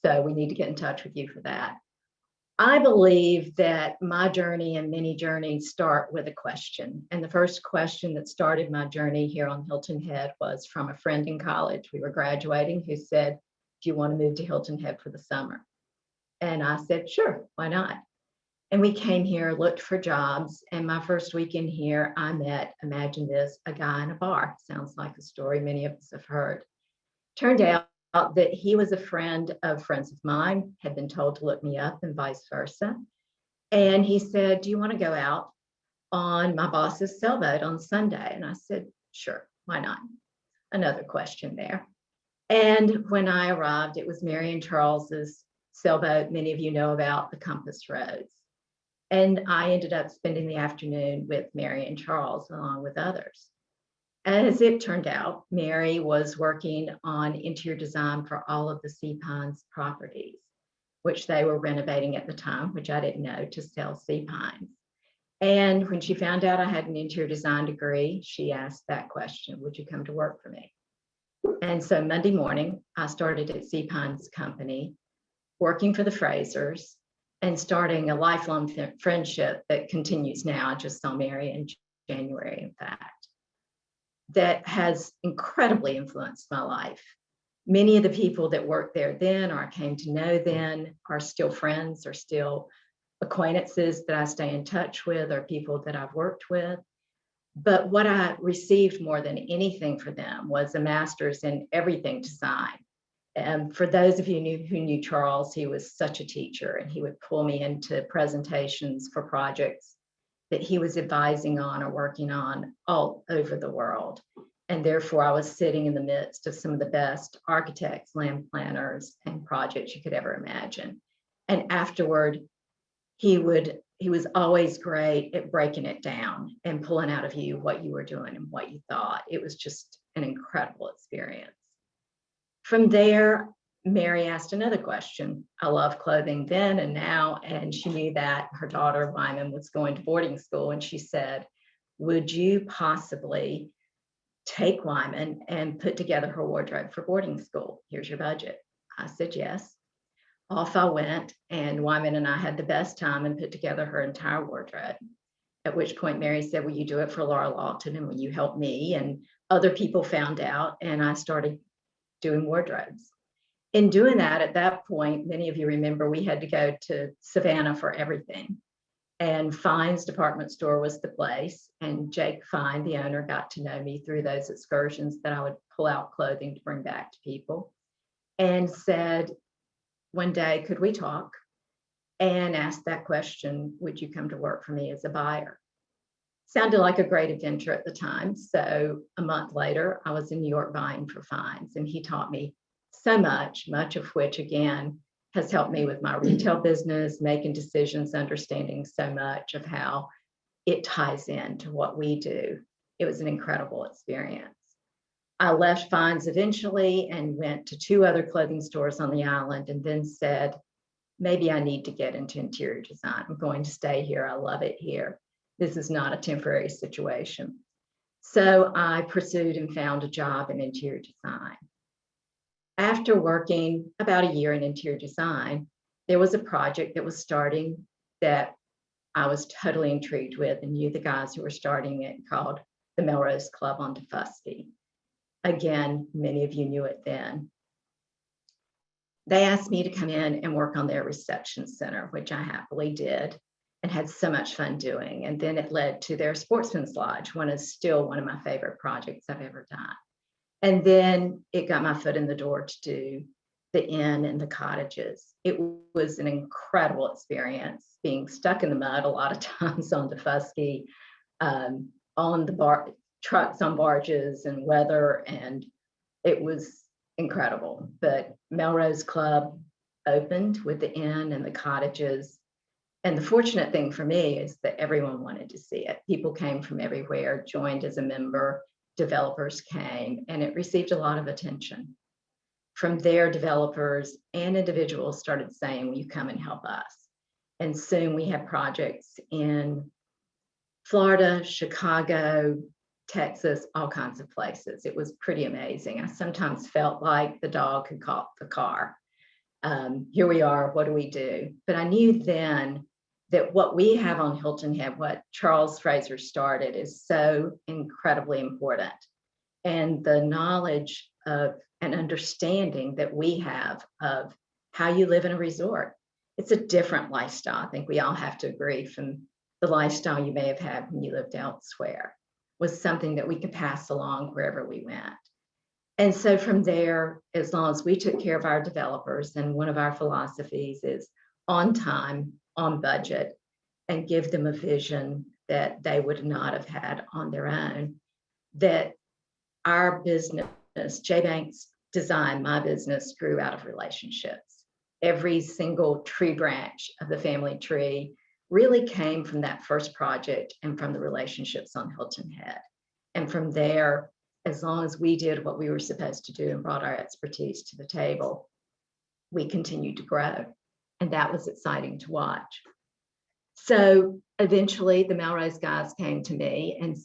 So we need to get in touch with you for that. I believe that my journey and many journeys start with a question. And the first question that started my journey here on Hilton Head was from a friend in college. We were graduating who said, "Do you want to move to Hilton Head for the summer?" And I said, "Sure, why not?" And we came here, looked for jobs. And my first weekend here, I met, imagine this, a guy in a bar. Sounds like a story many of us have heard. Turned out that he was a friend of friends of mine, had been told to look me up and vice versa. And he said, "Do you want to go out on my boss's sailboat on Sunday?" And I said, "Sure, why not?" Another question there. And when I arrived, it was Mary and Charles's sailboat. Many of you know about the Compass Rose. And I ended up spending the afternoon with Mary and Charles along with others. As it turned out, Mary was working on interior design for all of the Sea Pines properties, which they were renovating at the time, which I didn't know, to sell Sea Pines. And when she found out I had an interior design degree, she asked that question, "Would you come to work for me?" And so Monday morning, I started at Sea Pines Company, working for the Frasers and starting a lifelong friendship that continues now. I just saw Mary in January, in fact, that has incredibly influenced my life. Many of the people that worked there then, or I came to know then, are still friends, or still acquaintances that I stay in touch with, or people that I've worked with. But what I received more than anything for them was a master's in everything design. And for those of you who knew Charles, he was such a teacher, and he would pull me into presentations for projects that he was advising on or working on all over the world. And therefore, I was sitting in the midst of some of the best architects, land planners, and projects you could ever imagine. And afterward, he was always great at breaking it down and pulling out of you what you were doing and what you thought. It was just an incredible experience. From there, Mary asked another question. I love clothing then and now, and she knew that her daughter Wyman was going to boarding school, and she said, would you possibly take Wyman and put together her wardrobe for boarding school? Here's your budget. I said yes. Off I went, and Wyman and I had the best time and put together her entire wardrobe. At which point Mary said, will you do it for Laura Lawton, and will you help me? And other people found out, and I started doing wardrobes. In doing that, at that point, many of you remember we had to go to Savannah for everything. And Fine's department store was the place. And Jake Fine, the owner, got to know me through those excursions that I would pull out clothing to bring back to people, and said one day, could we talk? And asked that question, would you come to work for me as a buyer? Sounded like a great adventure at the time. So a month later, I was in New York buying for Fines, and he taught me so much of which, again, has helped me with my retail business, making decisions, understanding so much of how it ties into what we do. It was an incredible experience. I left Fines eventually and went to 2 other clothing stores on the island, and then said, maybe I need to get into interior design. I'm going to stay here. I love it here. This is not a temporary situation. So I pursued and found a job in interior design. After working about a year in interior design, there was a project that was starting that I was totally intrigued with, and knew the guys who were starting it, called the Melrose Club on Defusky. Again, many of you knew it then. They asked me to come in and work on their reception center, which I happily did and had so much fun doing. And then it led to their Sportsman's Lodge, one is still one of my favorite projects I've ever done. And then it got my foot in the door to do the inn and the cottages. It was an incredible experience, being stuck in the mud a lot of times on Defusky, on the trucks on barges and weather, and it was incredible. But Melrose Club opened with the inn and the cottages. And the fortunate thing for me is that everyone wanted to see it. People came from everywhere, joined as a member, developers came, and it received a lot of attention. From there, developers and individuals started saying, will you come and help us? And soon we had projects in Florida, Chicago, Texas, all kinds of places. It was pretty amazing. I sometimes felt like the dog who caught the car. Here we are, what do we do? But I knew then that what we have on Hilton Head, what Charles Fraser started, is so incredibly important. And the knowledge of and understanding that we have of how you live in a resort. It's a different lifestyle. I think we all have to agree, from the lifestyle you may have had when you lived elsewhere, was something that we could pass along wherever we went. And so from there, as long as we took care of our developers, and one of our philosophies is on time, on budget, and give them a vision that they would not have had on their own, that our business, J Banks Design, my business, grew out of relationships. Every single tree branch of the family tree really came from that first project and from the relationships on Hilton Head. And from there, as long as we did what we were supposed to do and brought our expertise to the table, we continued to grow. And that was exciting to watch. So eventually the Melrose guys came to me and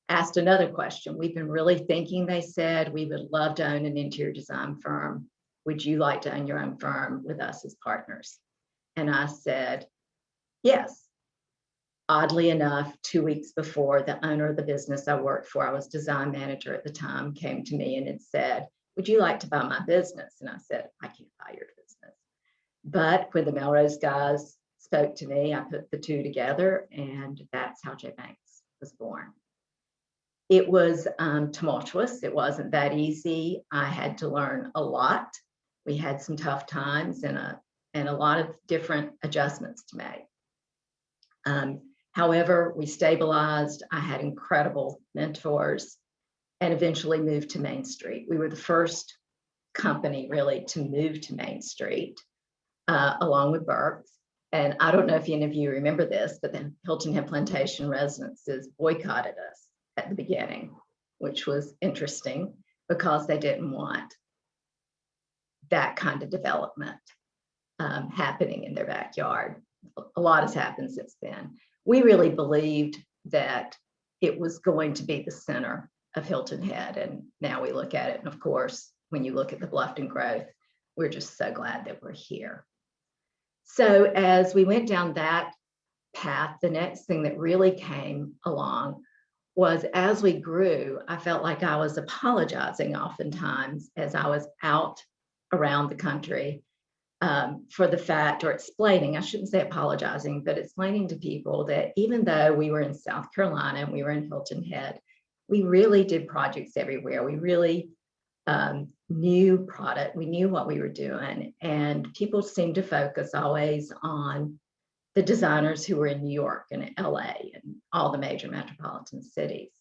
asked another question. We've been really thinking, they said, we would love to own an interior design firm. Would you like to own your own firm with us as partners? And I said, yes. Oddly enough, 2 weeks before, the owner of the business I worked for, I was design manager at the time, came to me and had said, would you like to buy my business? And I said, I can't buy your business. But when the Melrose guys spoke to me, I put the two together, and that's how J Banks was born. It was tumultuous. It wasn't that easy. I had to learn a lot. We had some tough times and a lot of different adjustments to make. However, we stabilized. I had incredible mentors and eventually moved to Main Street. We were the first company really to move to Main Street, along with Burke's. And I don't know if any of you remember this, but the Hilton Head Plantation residences boycotted us at the beginning, which was interesting because they didn't want that kind of development happening in their backyard. A lot has happened since then. We really believed that it was going to be the center of Hilton Head, and now we look at it, and of course, when you look at the Bluffton growth, we're just so glad that we're here. So as we went down that path, the next thing that really came along was, as we grew, I felt like I was apologizing oftentimes as I was out around the country for the fact, or explaining, I shouldn't say apologizing, but explaining to people that even though we were in South Carolina and we were in Hilton Head, we really did projects everywhere. We really knew product, we knew what we were doing, and people seemed to focus always on the designers who were in New York and LA and all the major metropolitan cities.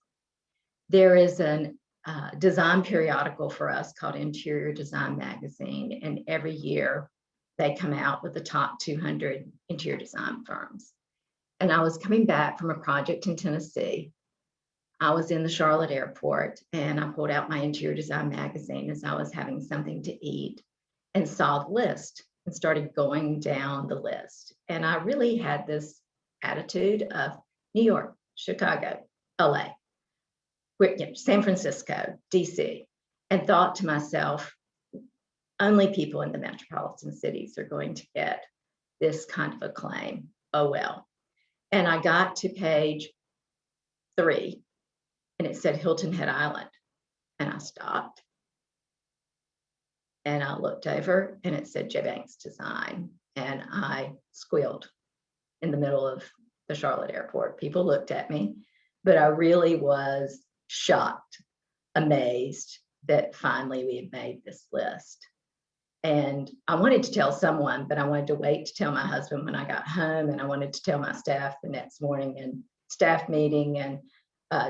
There is an design periodical for us called Interior Design Magazine, and every year they come out with the top 200 interior design firms. And I was coming back from a project in Tennessee. I was in the Charlotte airport, and I pulled out my Interior Design Magazine as I was having something to eat and saw the list and started going down the list. And I really had this attitude of New York, Chicago, LA, San Francisco, DC, and thought to myself, only people in the metropolitan cities are going to get this kind of acclaim. Oh well. And I got to page 3, and it said Hilton Head Island, and I stopped. And I looked over, and it said J Banks Design, and I squealed in the middle of the Charlotte airport. People looked at me, but I really was shocked, amazed that finally we had made this list. And I wanted to tell someone, but I wanted to wait to tell my husband when I got home, and I wanted to tell my staff the next morning in staff meeting. And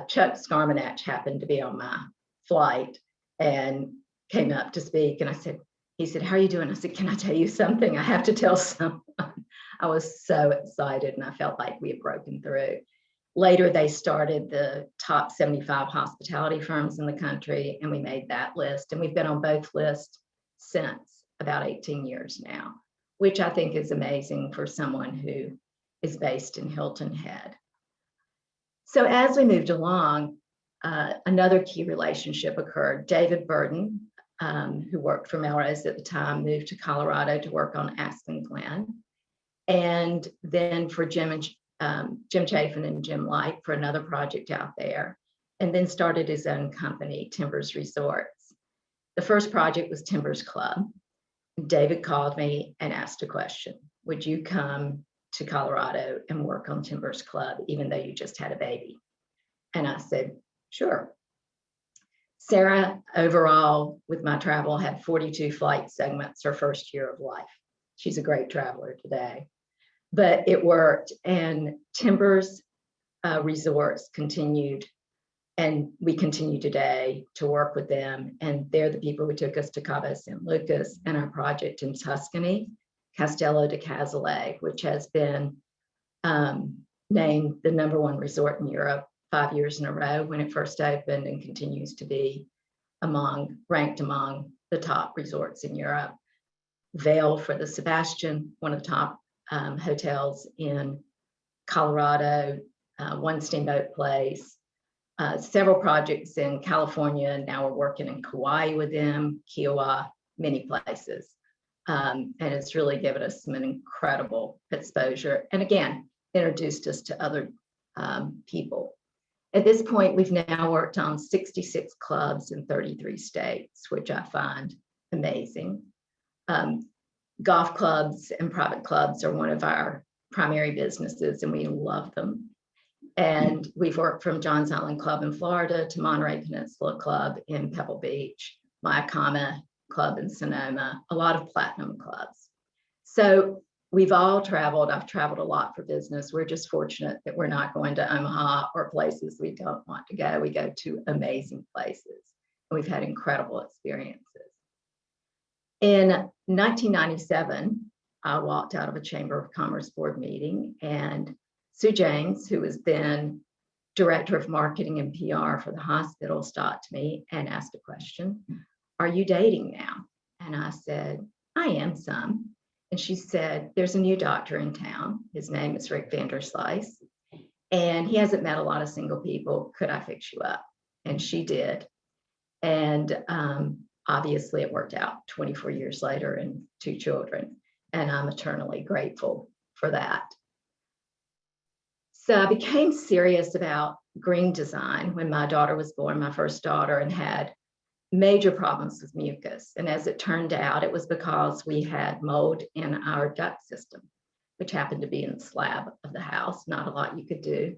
Chuck Scarmanach happened to be on my flight and came up to speak, and he said, how are you doing? I said, can I tell you something? I have to tell someone. I was so excited, and I felt like we had broken through. Later, they started the top 75 hospitality firms in the country, and we made that list. And we've been on both lists since, about 18 years now, which I think is amazing for someone who is based in Hilton Head. So as we moved along, another key relationship occurred. David Burden, who worked for Melrose at the time, moved to Colorado to work on Aspen Glen. And then for Jim Chafin and Jim Light for another project out there, and then started his own company, Timbers Resorts. The first project was Timbers Club. David called me and asked a question. Would you come to Colorado and work on Timbers Club, even though you just had a baby? And I said, sure. Sarah, overall, with my travel, had 42 flight segments her first year of life. She's a great traveler today, but it worked. And Timbers Resorts continued, and we continue today to work with them. And they're the people who took us to Cabo San Lucas and our project in Tuscany, Castello di Casale, which has been named the #1 resort in Europe 5 years in a row when it first opened, and continues to be ranked among the top resorts in Europe. Vail for the Sebastian, one of the top hotels in Colorado, One Steamboat Place, several projects in California, and now we're working in Kauai with them, Kiowa, many places. And it's really given us some incredible exposure. And again, introduced us to other people. At this point, we've now worked on 66 clubs in 33 states, which I find amazing. Golf clubs and private clubs are one of our primary businesses, and we love them. And we've worked from Johns Island Club in Florida to Monterey Peninsula Club in Pebble Beach, Mayacamas Club in Sonoma, a lot of platinum clubs. So we've all traveled. I've traveled a lot for business. We're just fortunate that we're not going to Omaha or places we don't want to go. We go to amazing places. And we've had incredible experiences. In 1997, I walked out of a Chamber of Commerce board meeting, and Sue James, who was then director of marketing and PR for the hospital, stopped me and asked a question. Are you dating now? And I said, I am some. And she said, there's a new doctor in town. His name is Rick Vanderslice, and he hasn't met a lot of single people. Could I fix you up? And she did. And obviously it worked out 24 years later and 2 children. And I'm eternally grateful for that. So I became serious about green design when my daughter was born, my first daughter, and had major problems with mucus. And as it turned out, it was because we had mold in our duct system, which happened to be in the slab of the house. Not a lot you could do.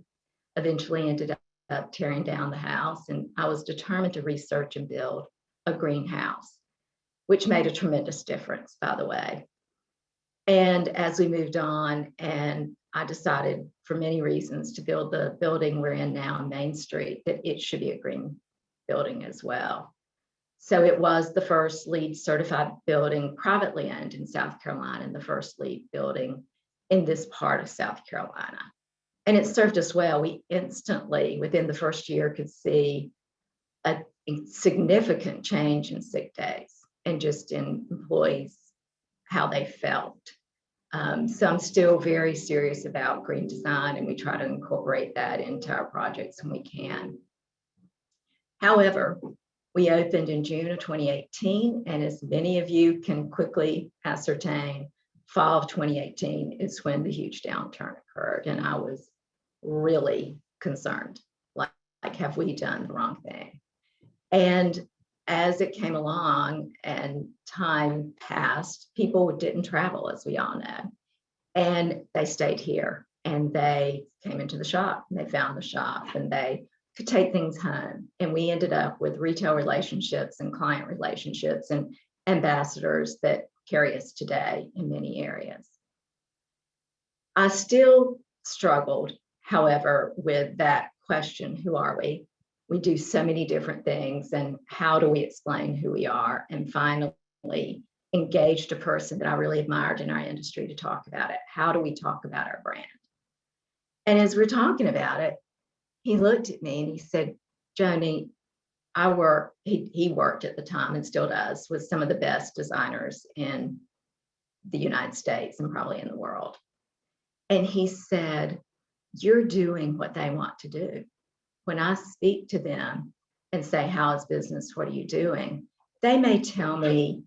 Eventually ended up tearing down the house. And I was determined to research and build a greenhouse, which made a tremendous difference, by the way. And as we moved on, and I decided for many reasons to build the building we're in now on Main Street, that it should be a green building as well. So it was the first LEED certified building privately owned in South Carolina, and the first LEED building in this part of South Carolina. And it served us well. We instantly, within the first year, could see a significant change in sick days and just in employees, how they felt. So I'm still very serious about green design, and we try to incorporate that into our projects when we can. However, we opened in June of 2018, and as many of you can quickly ascertain, fall of 2018 is when the huge downturn occurred, and I was really concerned, like have we done the wrong thing? And as it came along and time passed, people didn't travel, as we all know, and they stayed here, and they came into the shop, and they found the shop, and they could take things home. And we ended up with retail relationships and client relationships and ambassadors that carry us today in many areas. I still struggled, however, with that question, who are we? We do so many different things, and how do we explain who we are? And finally engaged a person that I really admired in our industry to talk about it. How do we talk about our brand? And as we're talking about it, he looked at me and he said, Joni, he worked at the time and still does with some of the best designers in the United States and probably in the world. And he said, you're doing what they want to do. When I speak to them and say, how is business? What are you doing? They may tell me,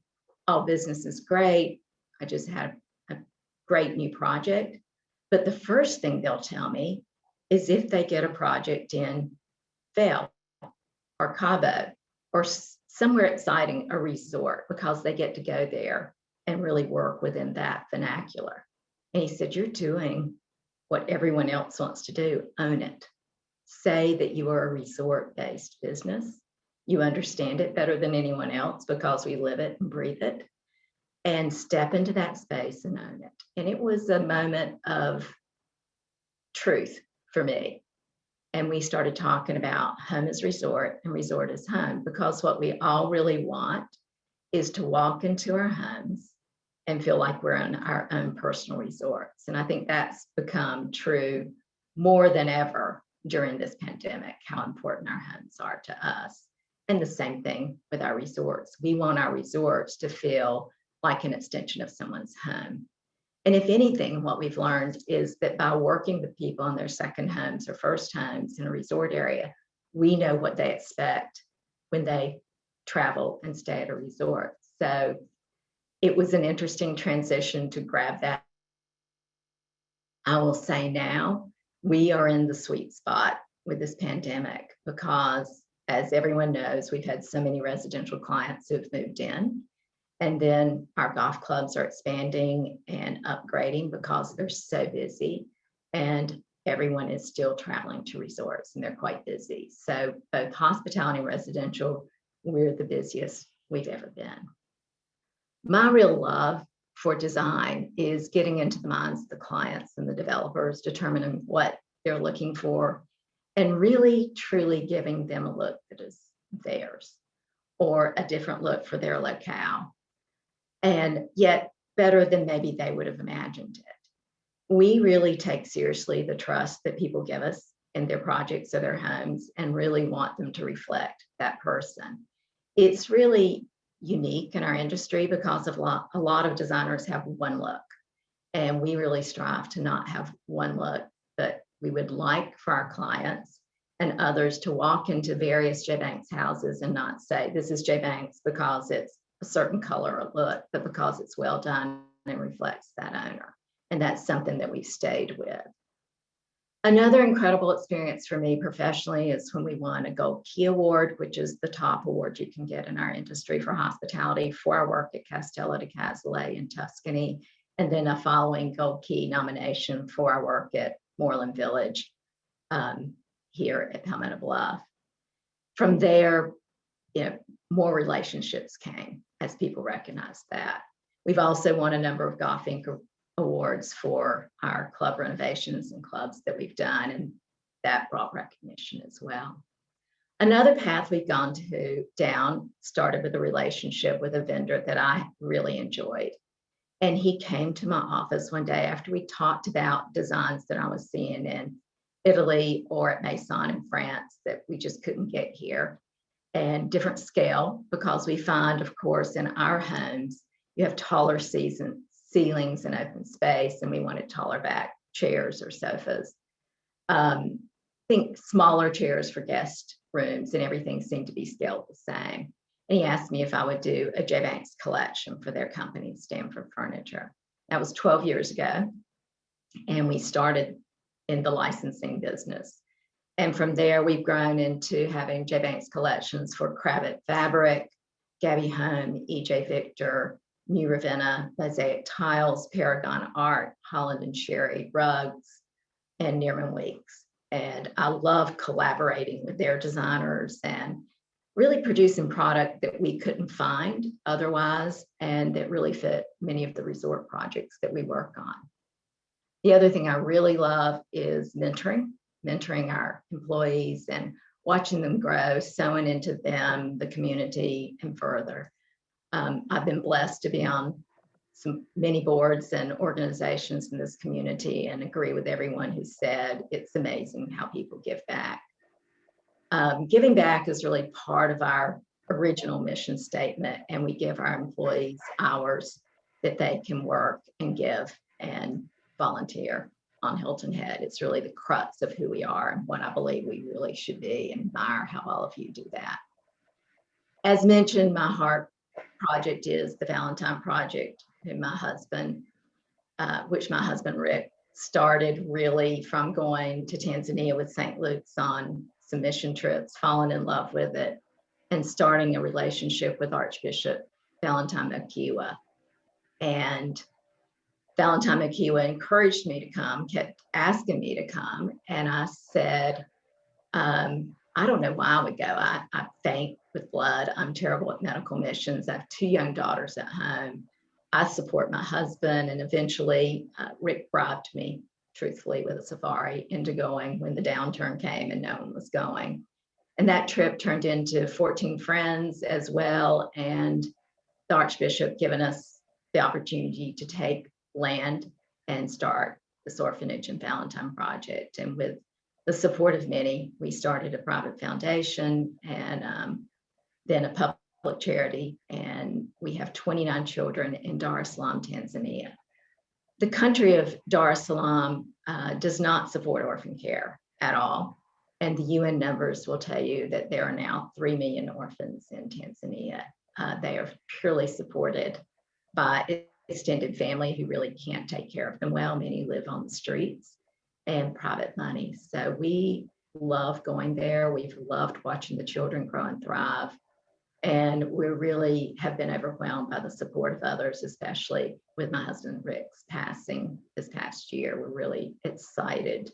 oh, business is great. I just had a great new project. But the first thing they'll tell me is if they get a project in Vail or Cabo or somewhere exciting, a resort, because they get to go there and really work within that vernacular. And he said, you're doing what everyone else wants to do. Own it. Say that you are a resort-based business. You understand it better than anyone else because we live it and breathe it, and step into that space and own it. And it was a moment of truth for me. And we started talking about home as resort and resort as home, because what we all really want is to walk into our homes and feel like we're in our own personal resorts. And I think that's become true more than ever during this pandemic, how important our homes are to us. And the same thing with our resorts. We want our resorts to feel like an extension of someone's home. And if anything, what we've learned is that by working with people in their second homes or first homes in a resort area, we know what they expect when they travel and stay at a resort. So it was an interesting transition to grab that I will say now, we are in the sweet spot with this pandemic because, as everyone knows, we've had so many residential clients who have moved in. And then our golf clubs are expanding and upgrading because they're so busy. And everyone is still traveling to resorts and they're quite busy. So both hospitality and residential, we're the busiest we've ever been. My real love for design is getting into the minds of the clients and the developers, determining what they're looking for, and really truly giving them a look that is theirs or a different look for their locale, and yet better than maybe they would have imagined it. We really take seriously the trust that people give us in their projects or their homes and really want them to reflect that person. It's really unique in our industry because of a lot of designers have one look, and we really strive to not have one look, but we would like for our clients and others to walk into various J. Banks houses and not say, this is J. Banks because it's a certain color or look, but because it's well done and reflects that owner. And that's something that we've stayed with. Another incredible experience for me professionally is when we won a Gold Key Award, which is the top award you can get in our industry for hospitality, for our work at Castello di Casale in Tuscany, and then a following Gold Key nomination for our work at Moreland Village here at Palmetto Bluff. From there, more relationships came as people recognized that. We've also won a number of Golf Inc. awards for our club renovations and clubs that we've done, and that brought recognition as well. Another path we've gone down started with a relationship with a vendor that I really enjoyed. And he came to my office one day after we talked about designs that I was seeing in Italy or at Maison in France that we just couldn't get here, and different scale, because we find, of course, in our homes, you have taller ceilings and open space, and we wanted taller back chairs or sofas. Think smaller chairs for guest rooms, and everything seemed to be scaled the same. And he asked me if I would do a J. Banks collection for their company, Stanford Furniture. That was 12 years ago, and we started in the licensing business. And from there, we've grown into having J. Banks collections for Cravat Fabric, Gabby Home, E.J. Victor, New Ravenna, Mosaic Tiles, Paragon Art, Holland and Sherry Rugs, and Nearman Weeks. And I love collaborating with their designers and really producing product that we couldn't find otherwise, and that really fit many of the resort projects that we work on. The other thing I really love is mentoring our employees and watching them grow, sewing into them, the community, and further. I've been blessed to be on many boards and organizations in this community, and agree with everyone who said it's amazing how people give back. Giving back is really part of our original mission statement, and we give our employees hours that they can work and give and volunteer on Hilton Head. It's really the crux of who we are and what I believe we really should be, and admire how all of you do that. As mentioned, my heart project is the Valentine Project, which my husband Rick started really from going to Tanzania with St. Luke's on some mission trips, falling in love with it, and starting a relationship with Archbishop Valentine Mokiwa. And Valentine Mokiwa encouraged me to come, kept asking me to come. And I said, I don't know why I would go. I faint with blood. I'm terrible at medical missions. I have 2 young daughters at home. I support my husband, and eventually Rick bribed me, truthfully, with a safari into going when the downturn came and no one was going. And that trip turned into 14 friends as well, and the Archbishop given us the opportunity to take land and start this orphanage and Valentine Project. And with the support of many, we started a private foundation and then a public charity, and we have 29 children in Dar es Salaam, Tanzania. The country of Dar es Salaam does not support orphan care at all. And the UN numbers will tell you that there are now 3 million orphans in Tanzania. They are purely supported by extended family who really can't take care of them well. Many live on the streets, and private money. So we love going there. We've loved watching the children grow and thrive. And we really have been overwhelmed by the support of others, especially with my husband Rick's passing this past year. We're really excited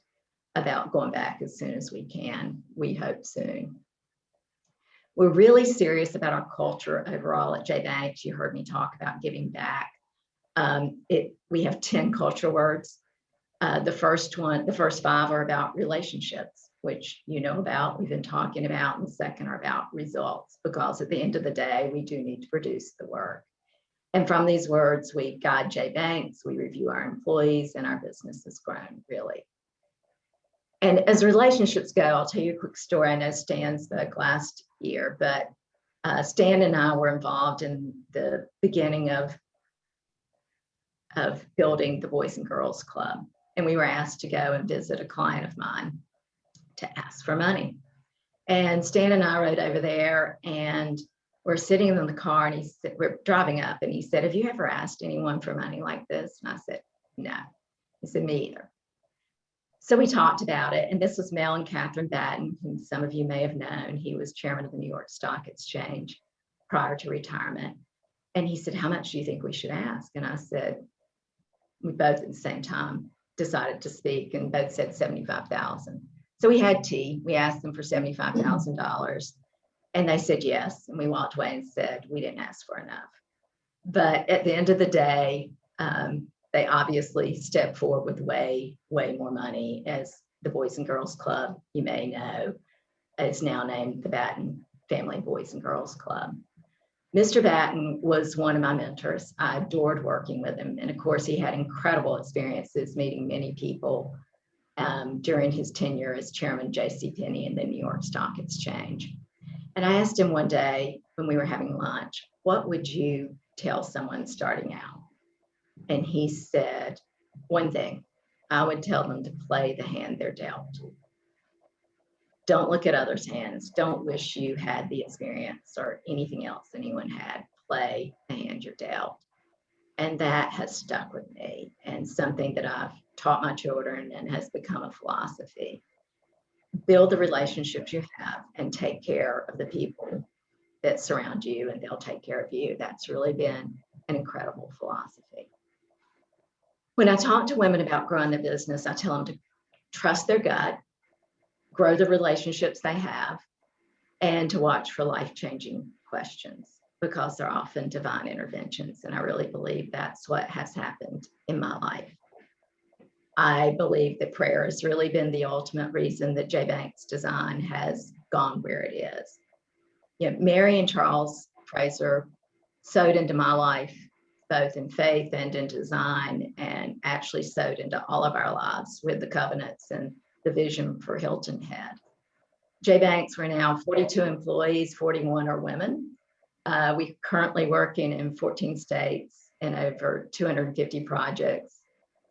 about going back as soon as we can. We hope soon. We're really serious about our culture overall at J Banks. You heard me talk about giving back. We have 10 culture words. The first 5 are about relationships, which you know about, we've been talking about, and the second are about results, because at the end of the day, we do need to produce the work. And from these words, we guide J Banks, we review our employees, and our business has grown, really. And as relationships go, I'll tell you a quick story. I know Stan spoke last year, but Stan and I were involved in the beginning of building the Boys and Girls Club. And we were asked to go and visit a client of mine to ask for money. And Stan and I rode over there, and we're sitting in the car, and we're driving up, and he said, "Have you ever asked anyone for money like this?" And I said, "No." He said, "Me either." So we talked about it, and this was Mel and Catherine Batten, whom some of you may have known. He was chairman of the New York Stock Exchange prior to retirement. And he said, "How much do you think we should ask?" And I said, we both at the same time decided to speak, and both said 75,000. So we had tea. We asked them for $75,000, and they said yes. And we walked away and said, we didn't ask for enough. But at the end of the day, they obviously stepped forward with way more money, as the Boys and Girls Club, you may know, is now named the Batten Family Boys and Girls Club. Mr. Batten was one of my mentors. I adored working with him. And of course, he had incredible experiences meeting many people during his tenure as chairman of JCPenney and the New York Stock Exchange. And I asked him one day when we were having lunch, "What would you tell someone starting out?" And he said, "One thing, I would tell them to play the hand they're dealt. Don't look at others' hands. Don't wish you had the experience or anything else anyone had. Play the hand you're dealt." And that has stuck with me, and something that I've taught my children and has become a philosophy. Build the relationships you have and take care of the people that surround you, and they'll take care of you. That's really been an incredible philosophy. When I talk to women about growing their business, I tell them to trust their gut, grow the relationships they have, and to watch for life-changing questions, because they're often divine interventions. And I really believe that's what has happened in my life. I believe that prayer has really been the ultimate reason that J Banks Design has gone where it is. You know, Mary and Charles Fraser sowed into my life, both in faith and in design, and actually sowed into all of our lives with the covenants and the vision for Hilton Head. J Banks, we're now 42 employees, 41 are women. We're currently working in 14 states and over 250 projects.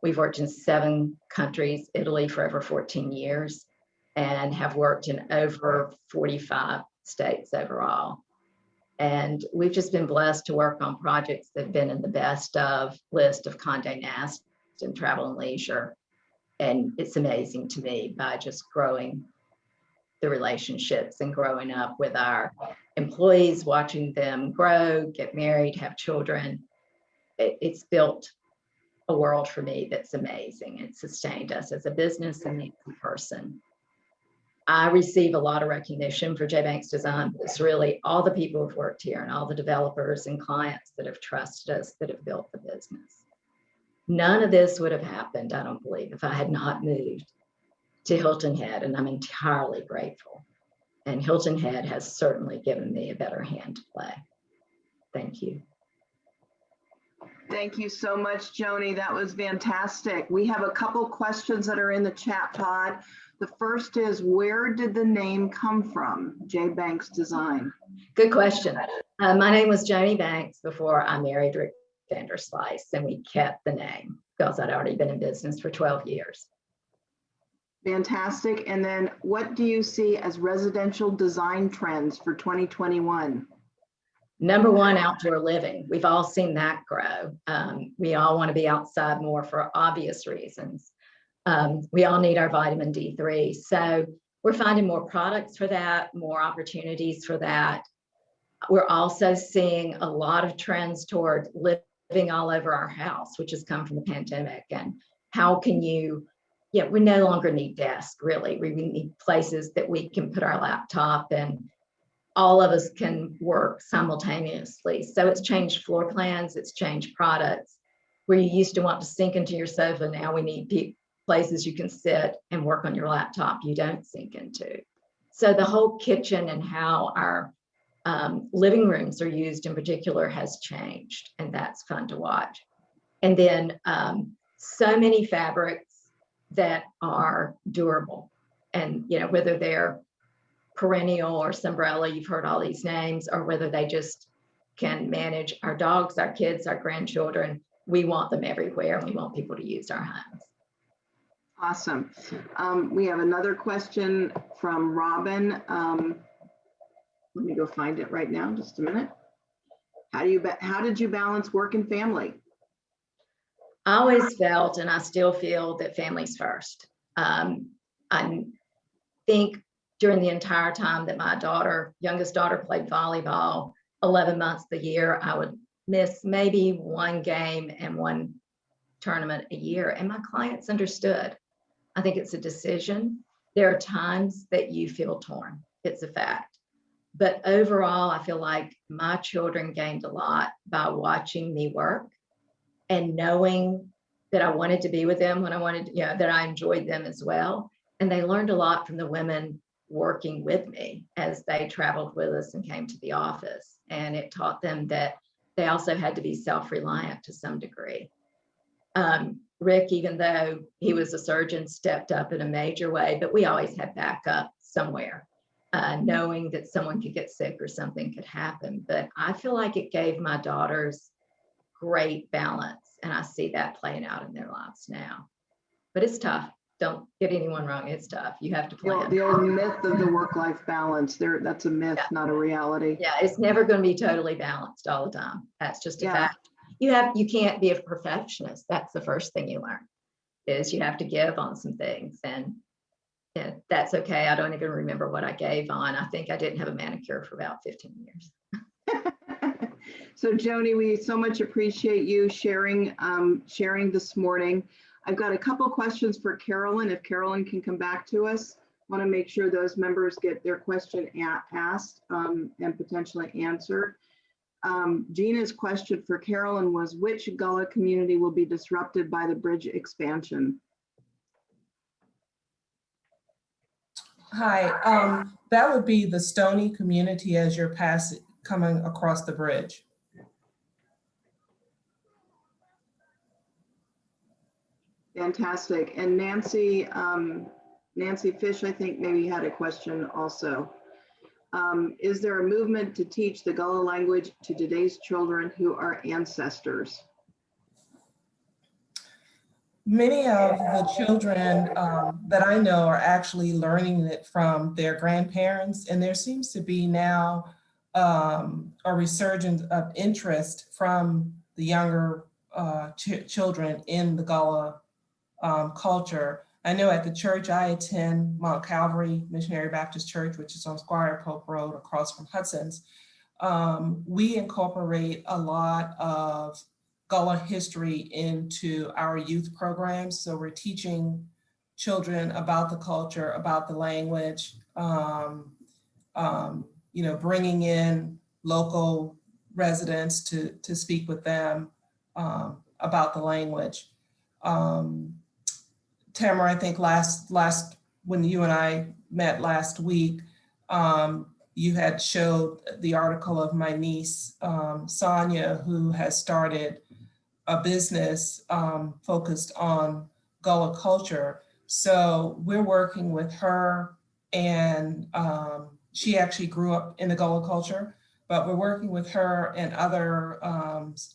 We've worked in 7 countries, Italy for over 14 years, and have worked in over 45 states overall. And we've just been blessed to work on projects that have been in the best of list of Condé Nast and Travel and Leisure. And it's amazing to me, by just growing the relationships and growing up with our employees, watching them grow, get married, have children. It's built a world for me that's amazing. It sustained us as a business and as a person. I receive a lot of recognition for J Banks Design, but it's really all the people who've worked here and all the developers and clients that have trusted us that have built the business. None of this would have happened, I don't believe, if I had not moved to Hilton Head, and I'm entirely grateful. And Hilton Head has certainly given me a better hand to play. Thank you. Thank you so much, Joni. That was fantastic. We have a couple questions that are in the chat pod. The first is, where did the name come from, J Banks Design? Good question. My name was Joni Banks before I married Rick Vanderslice, and we kept the name because I'd already been in business for 12 years. Fantastic. And then what do you see as residential design trends for 2021? Number one, outdoor living. We've all seen that grow. We all want to be outside more for obvious reasons. We all need our vitamin D3. So we're finding more products for that, more opportunities for that. We're also seeing a lot of trends toward living all over our house, which has come from the pandemic. And how can you, yeah, we no longer need desks, really. We need places that we can put our laptop and all of us can work simultaneously. So it's changed floor plans, it's changed products. Where you used to want to sink into your sofa, now we need places you can sit and work on your laptop you don't sink into. So the whole kitchen and how our living rooms are used in particular has changed, and that's fun to watch. And then so many fabrics that are durable, and whether they're perennial or Sunbrella, you've heard all these names, or whether they just can manage our dogs, our kids, our grandchildren. We want them everywhere, and we want people to use our homes. Awesome. We have another question from Robin. Let me go find it right now, just a minute. How did you balance work and family? I always felt, and I still feel, that family's first. I think during the entire time that my youngest daughter played volleyball, 11 months a year, I would miss maybe one game and one tournament a year. And my clients understood. I think it's a decision. There are times that you feel torn. It's a fact. But overall, I feel like my children gained a lot by watching me work and knowing that I wanted to be with them when I wanted, that I enjoyed them as well. And they learned a lot from the women working with me as they traveled with us and came to the office. And it taught them that they also had to be self-reliant to some degree. Rick, even though he was a surgeon, stepped up in a major way, but we always had backup somewhere, knowing that someone could get sick or something could happen. But I feel like it gave my daughters great balance, and I see that playing out in their lives now. But it's tough. Don't get anyone wrong. It's tough. You have to plan. The old myth of the work-life balance. That's a myth, not a reality. Yeah, it's never going to be totally balanced all the time. That's just a fact. You can't be a perfectionist. That's the first thing you learn, is you have to give on some things. And that's okay. I don't even remember what I gave on. I think I didn't have a manicure for about 15 years. So Joni, we so much appreciate you sharing this morning. I've got a couple questions for Carolyn. If Carolyn can come back to us, want to make sure those members get their question asked and potentially answered. Gina's question for Carolyn was, which Gullah community will be disrupted by the bridge expansion? Hi, that would be the Stony community as you're coming across the bridge. Fantastic. And Nancy Fish, I think maybe had a question also. Is there a movement to teach the Gullah language to today's children who are ancestors? Many of the children that I know are actually learning it from their grandparents, and there seems to be now a resurgence of interest from the younger children in the Gullah culture. I know at the church I attend, Mount Calvary Missionary Baptist Church, which is on Squire Pope Road across from Hudson's, we incorporate a lot of Gullah history into our youth programs. So we're teaching children about the culture, about the language, bringing in local residents to speak with them about the language. Tamara, I think last when you and I met last week, you had showed the article of my niece, Sonia, who has started a business focused on Gullah culture. So we're working with her, and she actually grew up in the Gullah culture, but we're working with her and other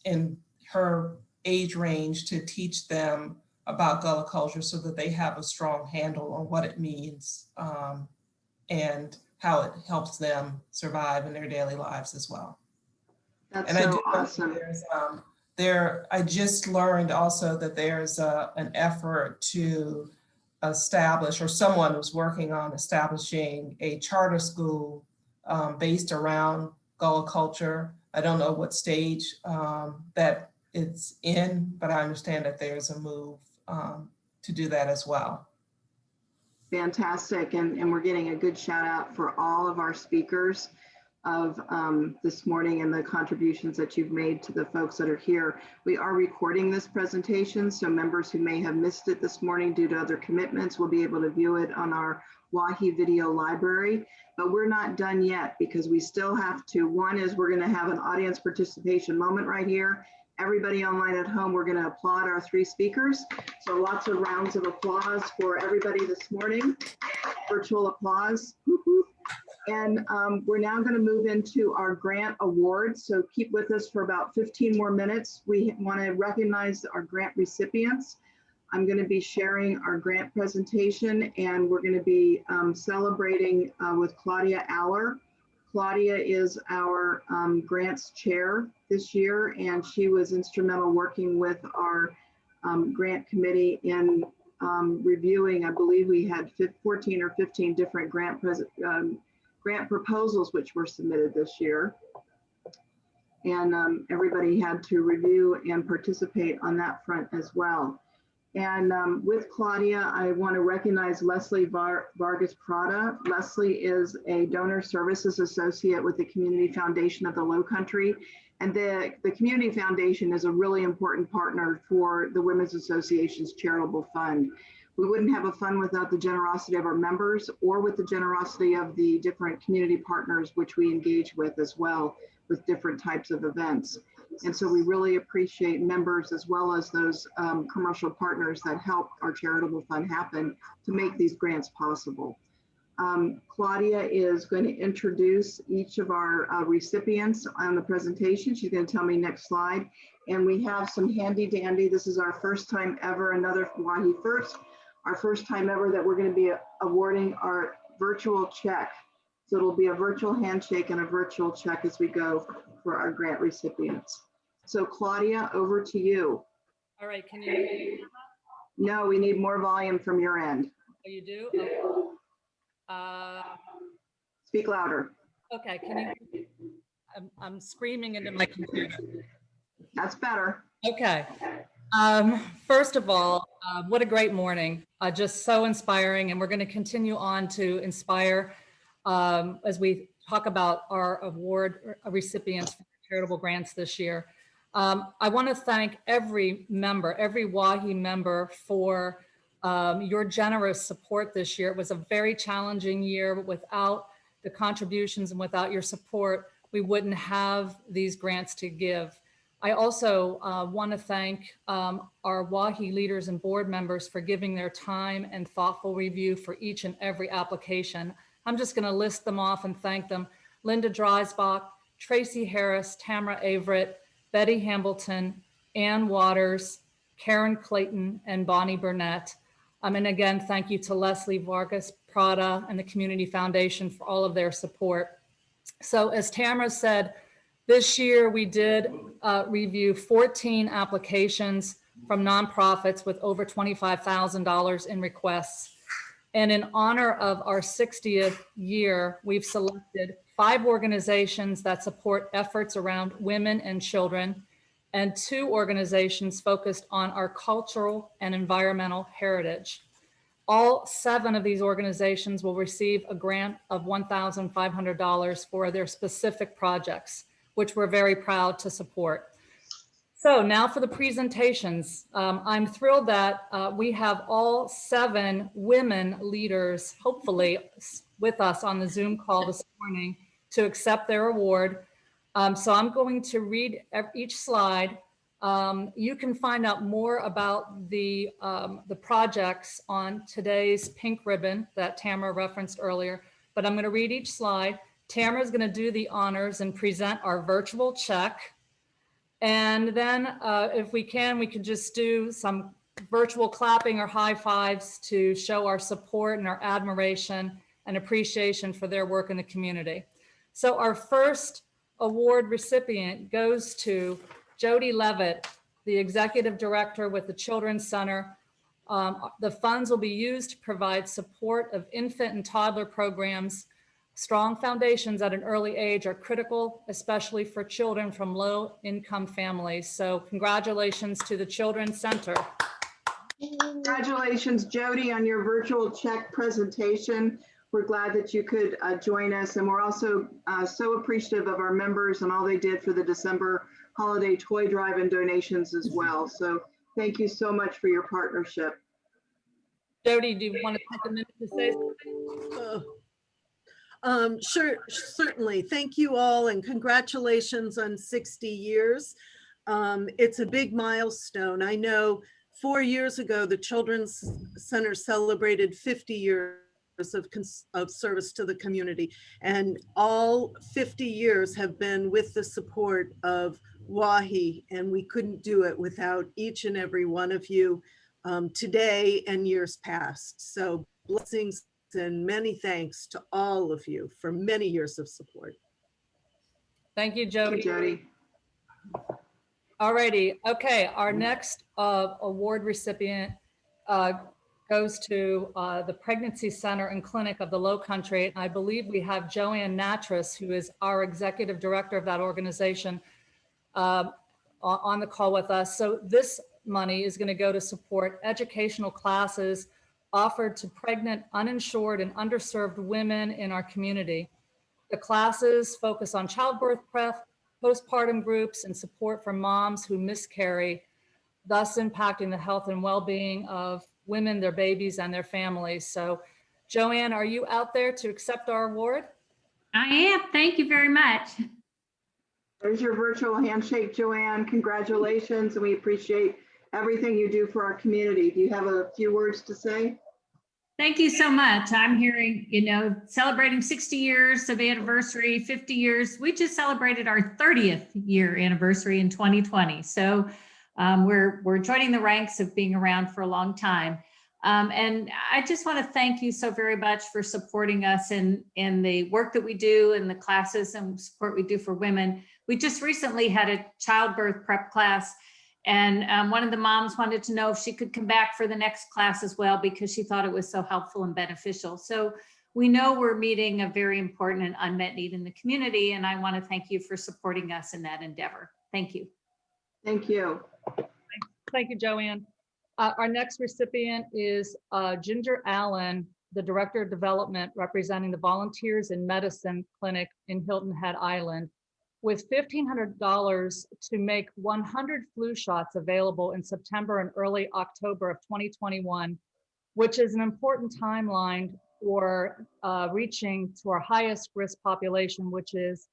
in her age range to teach them about Gullah culture so that they have a strong handle on what it means and how it helps them survive in their daily lives as well. That's And I do so know awesome. I just learned also that there's an effort to establish, or someone was working on establishing a charter school based around Gullah culture. I don't know what stage that it's in, but I understand that there's a move to do that as well. Fantastic. And we're getting a good shout out for all of our speakers of this morning and the contributions that you've made to the folks that are here. We are recording this presentation, so members who may have missed it this morning due to other commitments will be able to view it on our WAHHI video library. But we're not done yet, because we still have to. One is we're going to have an audience participation moment right here. Everybody online at home, we're going to applaud our three speakers. So lots of rounds of applause for everybody this morning. Virtual applause. Woo-hoo. And we're now going to move into our grant awards. So keep with us for about 15 more minutes. We want to recognize our grant recipients. I'm going to be sharing our grant presentation, and we're going to be celebrating with Claudia Aller. Claudia is our grants chair this year, and she was instrumental working with our grant committee in reviewing. I believe we had 14 or 15 different grant proposals which were submitted this year. And everybody had to review and participate on that front as well. And with Claudia, I want to recognize Leslie Vargas Prada. Leslie is a donor services associate with the Community Foundation of the Lowcountry. And the Community Foundation is a really important partner for the Women's Association's charitable fund. We wouldn't have a fund without the generosity of our members, or with the generosity of the different community partners which we engage with as well, with different types of events. And so we really appreciate members as well as those commercial partners that help our charitable fund happen to make these grants possible. Claudia is going to introduce each of our recipients on the presentation. She's going to tell me next slide. And we have some handy dandy. This is our first time ever, another WAHHI first, our first time ever that we're going to be awarding our virtual check. So it'll be a virtual handshake and a virtual check as we go for our grant recipients. So Claudia, over to you. All right, can you hear me? No, we need more volume from your end. Oh, you do? Okay. Speak louder. Okay, can you? I'm screaming into my computer. That's better. Okay. First of all, what a great morning. Just so inspiring, and we're going to continue on to inspire as we talk about our award recipients for charitable grants this year. I want to thank every member, every WAHHI member for your generous support this year. It was a very challenging year, but without the contributions and without your support, we wouldn't have these grants to give. I also want to thank our WAHHI leaders and board members for giving their time and thoughtful review for each and every application. I'm just going to list them off and thank them. Linda Dreisbach, Tracy Harris, Tamara Averett, Betty Hambleton, Ann Waters, Karen Clayton, and Bonnie Burnett. And again, thank you to Leslie Vargas Prada and the Community Foundation for all of their support. So as Tamara said, this year we did review 14 applications from nonprofits with over $25,000 in requests. And in honor of our 60th year, we've selected 5 organizations that support efforts around women and children, and 2 organizations focused on our cultural and environmental heritage. All 7 of these organizations will receive a grant of $1,500 for their specific projects, which we're very proud to support. So now for the presentations. I'm thrilled that we have all 7 women leaders, hopefully with us on the Zoom call this morning to accept their award. So I'm going to read each slide. You can find out more about the projects on today's pink ribbon that Tamara referenced earlier, but I'm going to read each slide. Tamara is going to do the honors and present our virtual check. And then if we could just do some virtual clapping or high fives to show our support and our admiration and appreciation for their work in the community. So our first award recipient goes to Jody Levitt, the Executive Director with the Children's Center. The funds will be used to provide support of infant and toddler programs. Strong foundations at an early age are critical, especially for children from low-income families. So congratulations to the Children's Center. Congratulations, Jody, on your virtual check presentation. We're glad that you could join us, and we're also so appreciative of our members and all they did for the December holiday toy drive and donations as well. So thank you so much for your partnership. Jody, do you want to take a minute to say something? Sure, certainly. Thank you all and congratulations on 60 years. It's a big milestone. I know 4 years ago, the Children's Center celebrated 50 years of service to the community, and all 50 years have been with the support of WAHHI, and we couldn't do it without each and every one of you today and years past. So blessings and many thanks to all of you for many years of support. Thank you, Thank Jody. you, Jody. All righty. Okay, our next award recipient goes to the Pregnancy Center and Clinic of the Low Country. And I believe we have Joanne Natras, who is our Executive Director of that organization, on the call with us. So this money is going to go to support educational classes offered to pregnant, uninsured, and underserved women in our community. The classes focus on childbirth prep, postpartum groups, and support for moms who miscarry, thus impacting the health and well-being of women, their babies, and their families. So, Joanne, are you out there to accept our award? I am. Thank you very much. There's your virtual handshake, Joanne. Congratulations, and we appreciate everything you do for our community. Do you have a few words to say? Thank you so much. I'm hearing, celebrating 60 years of anniversary, 50 years. We just celebrated our 30th year anniversary in 2020. So we're joining the ranks of being around for a long time. And I just want to thank you so very much for supporting us in the work that we do and the classes and support we do for women. We just recently had a childbirth prep class, and one of the moms wanted to know if she could come back for the next class as well, because she thought it was so helpful and beneficial. So we know we're meeting a very important and unmet need in the community, and I want to thank you for supporting us in that endeavor. Thank you. Thank you. Thank you, Joanne. Our next recipient is Ginger Allen, the Director of Development representing the Volunteers in Medicine Clinic in Hilton Head Island, with $1,500 to make 100 flu shots available in September and early October of 2021, which is an important timeline for reaching to our highest risk population, which is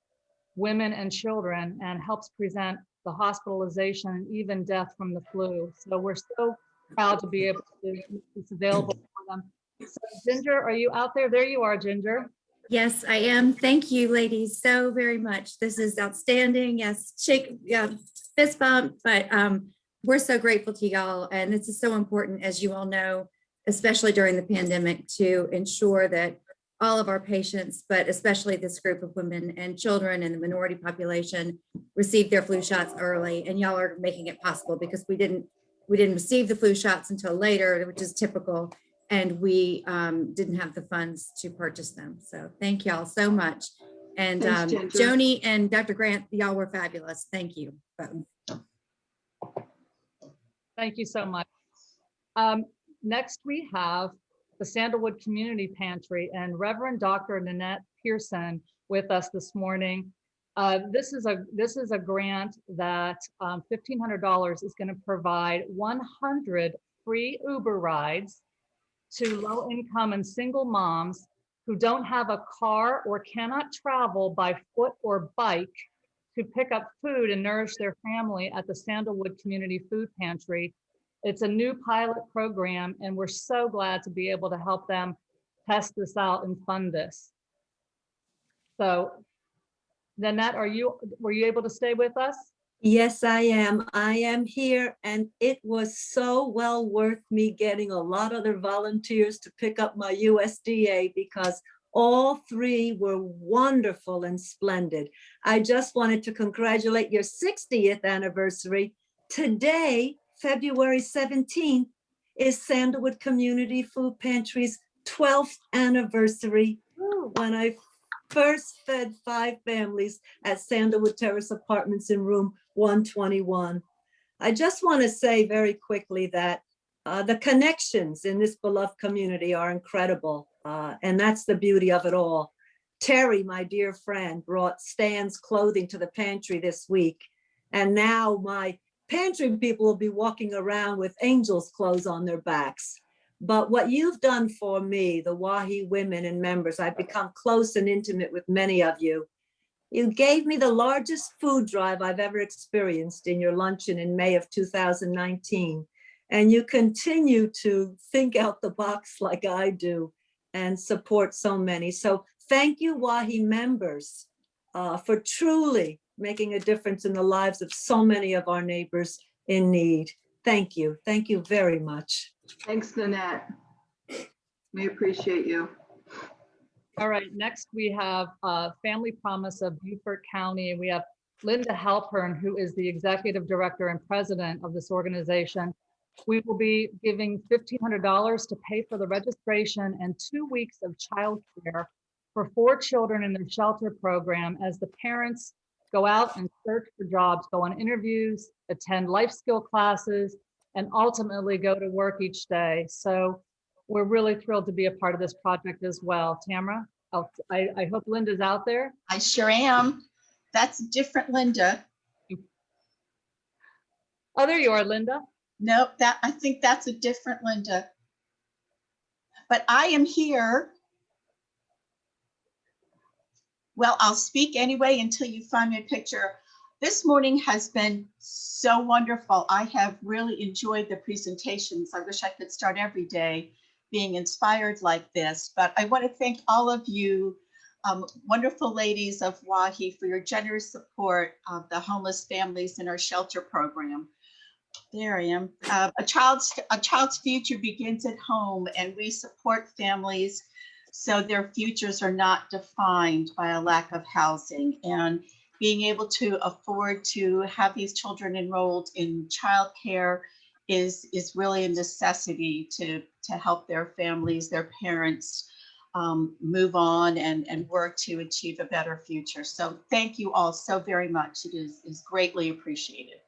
women and children, and helps prevent the hospitalization and even death from the flu. So we're so proud to be able to make this available for them. So Ginger, are you out there? There you are, Ginger. Yes, I am. Thank you, ladies, so very much. This is outstanding. Yes, shake, yeah, fist bump, but we're so grateful to y'all. And this is so important, as you all know, especially during the pandemic, to ensure that all of our patients, but especially this group of women and children and the minority population, receive their flu shots early. And y'all are making it possible, because we didn't receive the flu shots until later, which is typical. And we didn't have the funds to purchase them. So thank y'all so much. And Thanks, Ginger. Joni and Dr. Grant, y'all were fabulous. Thank you. Thank you so much. Next, we have the Sandalwood Community Pantry and Reverend Dr. Nanette Pearson with us this morning. This is a grant that $1,500 is going to provide 100 free Uber rides to low-income and single moms who don't have a car or cannot travel by foot or bike to pick up food and nourish their family at the Sandalwood Community Food Pantry. It's a new pilot program, and we're so glad to be able to help them test this out and fund this. So, Nanette, were you able to stay with us? Yes, I am. I am here, and it was so well worth me getting a lot of other volunteers to pick up my USDA, because All three were wonderful and splendid. I just wanted to congratulate your 60th anniversary. Today, February 17th, is Sandalwood Community Food Pantry's 12th anniversary, when I first fed 5 families at Sandalwood Terrace Apartments in room 121. I just want to say very quickly that the connections in this beloved community are incredible, and that's the beauty of it all. Terry, my dear friend, brought Stan's clothing to the pantry this week, and now my pantry people will be walking around with angels' clothes on their backs. But what you've done for me, the WAHHI women and members, I've become close and intimate with many of you. You gave me the largest food drive I've ever experienced in your luncheon in May of 2019. And you continue to think out the box like I do and support so many. So thank you, WAHHI members, for truly making a difference in the lives of so many of our neighbors in need. Thank you. Thank you very much. Thanks, Nanette. We appreciate you. All right, next we have Family Promise of Beaufort County. And we have Linda Halpern, who is the Executive Director and President of this organization. We will be giving $1,500 to pay for the registration and 2 weeks of childcare for 4 children in their shelter program as the parents go out and search for jobs, go on interviews, attend life skill classes, and ultimately go to work each day. So we're really thrilled to be a part of this project as well. Tamara, I hope Linda's out there. I sure am. That's a different Linda. Oh, there you are, Linda. Nope, I think that's a different Linda. But I am here. Well, I'll speak anyway until you find me a picture. This morning has been so wonderful. I have really enjoyed the presentations. I wish I could start every day being inspired like this, but I want to thank all of you wonderful ladies of WAHHI for your generous support of the homeless families in our shelter program. There I am. A child's future begins at home, and we support families so their futures are not defined by a lack of housing. And being able to afford to have these children enrolled in childcare is really a necessity to help their families, their parents move on and work to achieve a better future. So thank you all so very much. It is greatly appreciated.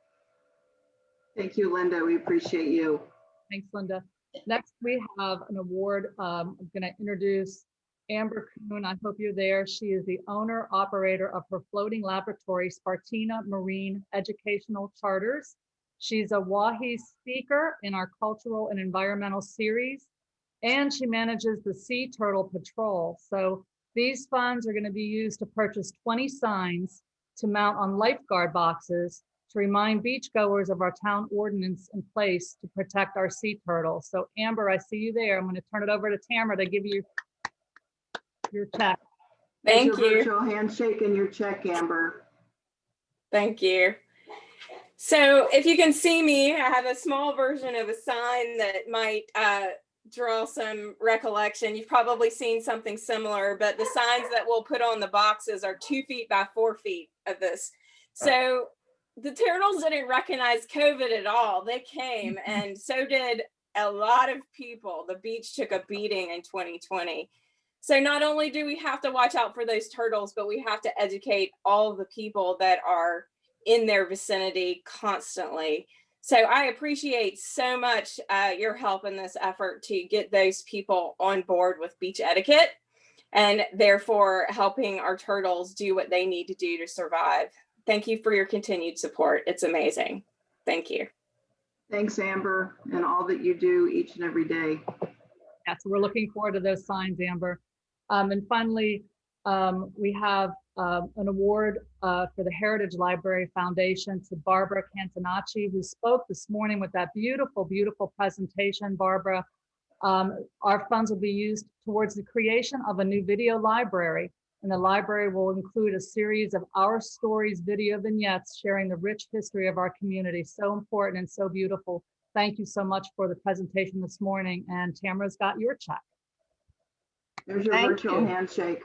Thank you, Linda. We appreciate you. Thanks, Linda. Next, we have an award. I'm going to introduce Amber Kuhn. I hope you're there. She is the owner operator of her floating laboratory, Spartina Marine Educational Charters. She's a WAHHI speaker in our cultural and environmental series, and she manages the Sea Turtle Patrol. So these funds are going to be used to purchase 20 signs to mount on lifeguard boxes to remind beachgoers of our town ordinance in place to protect our sea turtles. So Amber, I see you there. I'm going to turn it over to Tamara to give you your check. Thank you. Virtual handshake and your check, Amber. Thank you. So if you can see me, I have a small version of a sign that might draw some recollection. You've probably seen something similar, but the signs that we'll put on the boxes are 2 feet by 4 feet of this. So the turtles didn't recognize COVID at all. They came, and so did a lot of people. The beach took a beating in 2020. So not only do we have to watch out for those turtles, but we have to educate all of the people that are in their vicinity constantly. So I appreciate so much your help in this effort to get those people on board with beach etiquette, and therefore helping our turtles do what they need to do to survive. Thank you for your continued support. It's amazing. Thank you. Thanks, Amber, and all that you do each and every day. Yeah, so we're looking forward to those signs, Amber. And finally, we have an award for the Heritage Library Foundation to Barbara Cantonacci, who spoke this morning with that beautiful, beautiful presentation. Barbara, our funds will be used towards the creation of a new video library, and the library will include a series of Our Stories video vignettes sharing the rich history of our community. So important and so beautiful. Thank you so much for the presentation this morning, and Tamara's got your check. There's your Thank virtual you. handshake.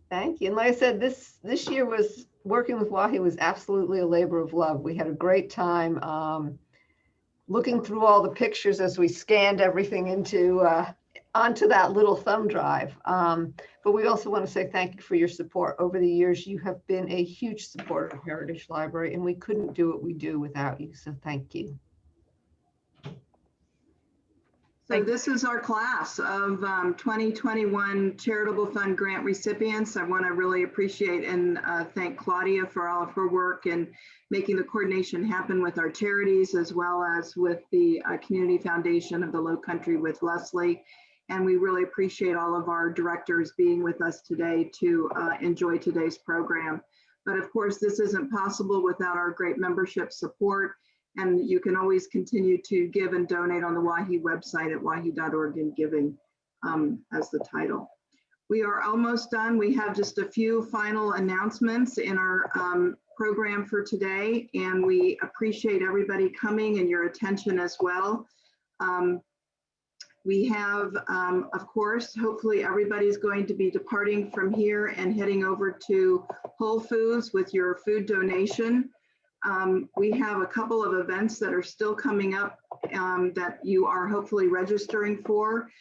Thank you. And like I said, this year was working with WAHHI was absolutely a labor of love. We had a great time looking through all the pictures as we scanned everything into onto that little thumb drive. But we also want to say thank you for your support. Over the years, you have been a huge supporter of Heritage Library, and we couldn't do what we do without you. So thank you. So this is our class of 2021 Charitable Fund Grant recipients. I want to really appreciate and thank Claudia for all of her work in making the coordination happen with our charities, as well as with the Community Foundation of the Low Country with Leslie. And we really appreciate all of our directors being with us today to enjoy today's program. But of course, this isn't possible without our great membership support. And you can always continue to give and donate on the WAHHI website at wahhi.org and giving as the title. We are almost done. We have just a few final announcements in our program for today, and we appreciate everybody coming and your attention as well. We have, of course, hopefully everybody's going to be departing from here and heading over to Whole Foods with your food donation. We have a couple of events that are still coming up that you are hopefully registering for.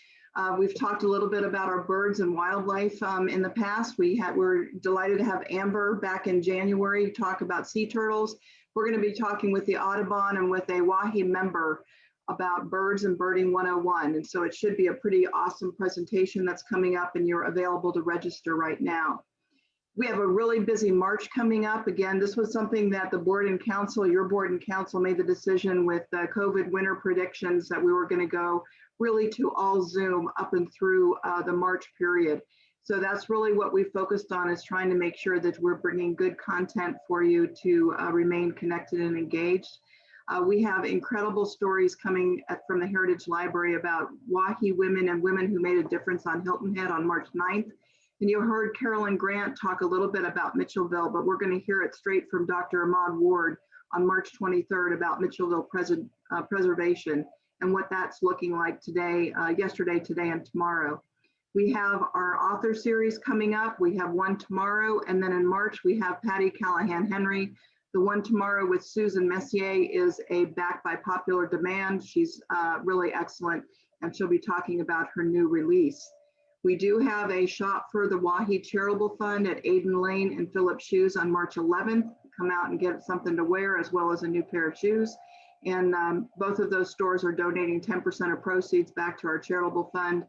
We've talked a little bit about our birds and wildlife in the past. We're delighted to have Amber back in January talk about sea turtles. We're going to be talking with the Audubon and with a WAHHI member about birds and birding 101. And so it should be a pretty awesome presentation that's coming up, and you're available to register right now. We have a really busy March coming up. Again, this was something that the board and council, your board and council made the decision with the COVID winter predictions that we were going to go really to all Zoom up and through the March period. So that's really what we focused on, is trying to make sure that we're bringing good content for you to remain connected and engaged. We have incredible stories coming from the Heritage Library about WAHHI women and women who made a difference on Hilton Head on March 9th. And you heard Carolyn Grant talk a little bit about Mitchellville, but we're going to hear it straight from Dr. Ahmad Ward on March 23rd about Mitchellville preservation and what that's looking like today, yesterday, today, and tomorrow. We have our author series coming up. We have one tomorrow, and then in March we have Patty Callahan Henry. The one tomorrow with Susan Messier is a back by popular demand. She's really excellent, and she'll be talking about her new release. We do have a shop for the WAHHI Charitable Fund at Aiden Lane and Philip Shoes on March 11th. Come out and get something to wear, as well as a new pair of shoes. And both of those stores are donating 10% of proceeds back to our charitable fund.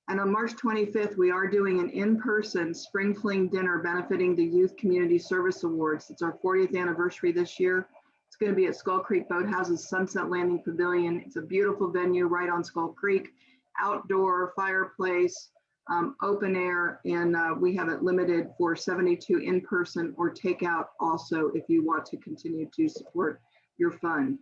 And on March 25th, we are doing an in-person Spring Fling dinner benefiting the Youth Community Service Awards. It's our 40th anniversary this year. It's going to be at Skull Creek Boathouse's Sunset Landing Pavilion. It's a beautiful venue right on Skull Creek, outdoor fireplace, open air, and we have it limited for 72 in-person or takeout also if you want to continue to support your fund.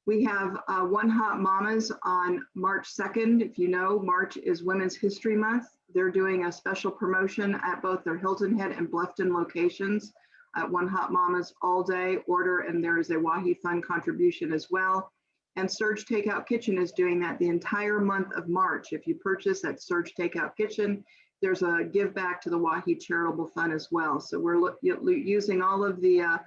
We have One Hot Mamas on March 2nd. If you know, March is Women's History Month. They're doing a special promotion at both their Hilton Head and Bluffton locations at One Hot Mamas all day order, and there is a WAHHI Fund contribution as well. And Surge Takeout Kitchen is doing that the entire month of March. If you purchase at Surge Takeout Kitchen, there's a give back to the WAHHI Charitable Fund as well. So we're using all of the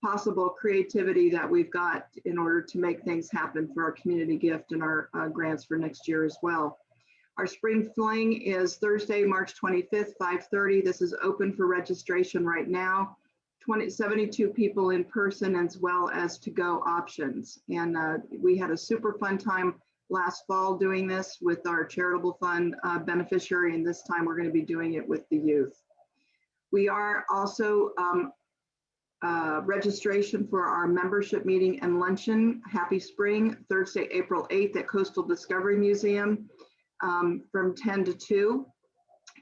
possible creativity that we've got in order to make things happen for our community gift and our grants for next year as well. Our Spring Fling is Thursday, March 25th, 5:30. This is open for registration right now. 72 people in person, as well as to-go options. And we had a super fun time last fall doing this with our charitable fund beneficiary, and this time we're going to be doing it with the youth. We are also registration for our membership meeting and luncheon, Happy Spring, Thursday, April 8th at Coastal Discovery Museum from 10 to 2.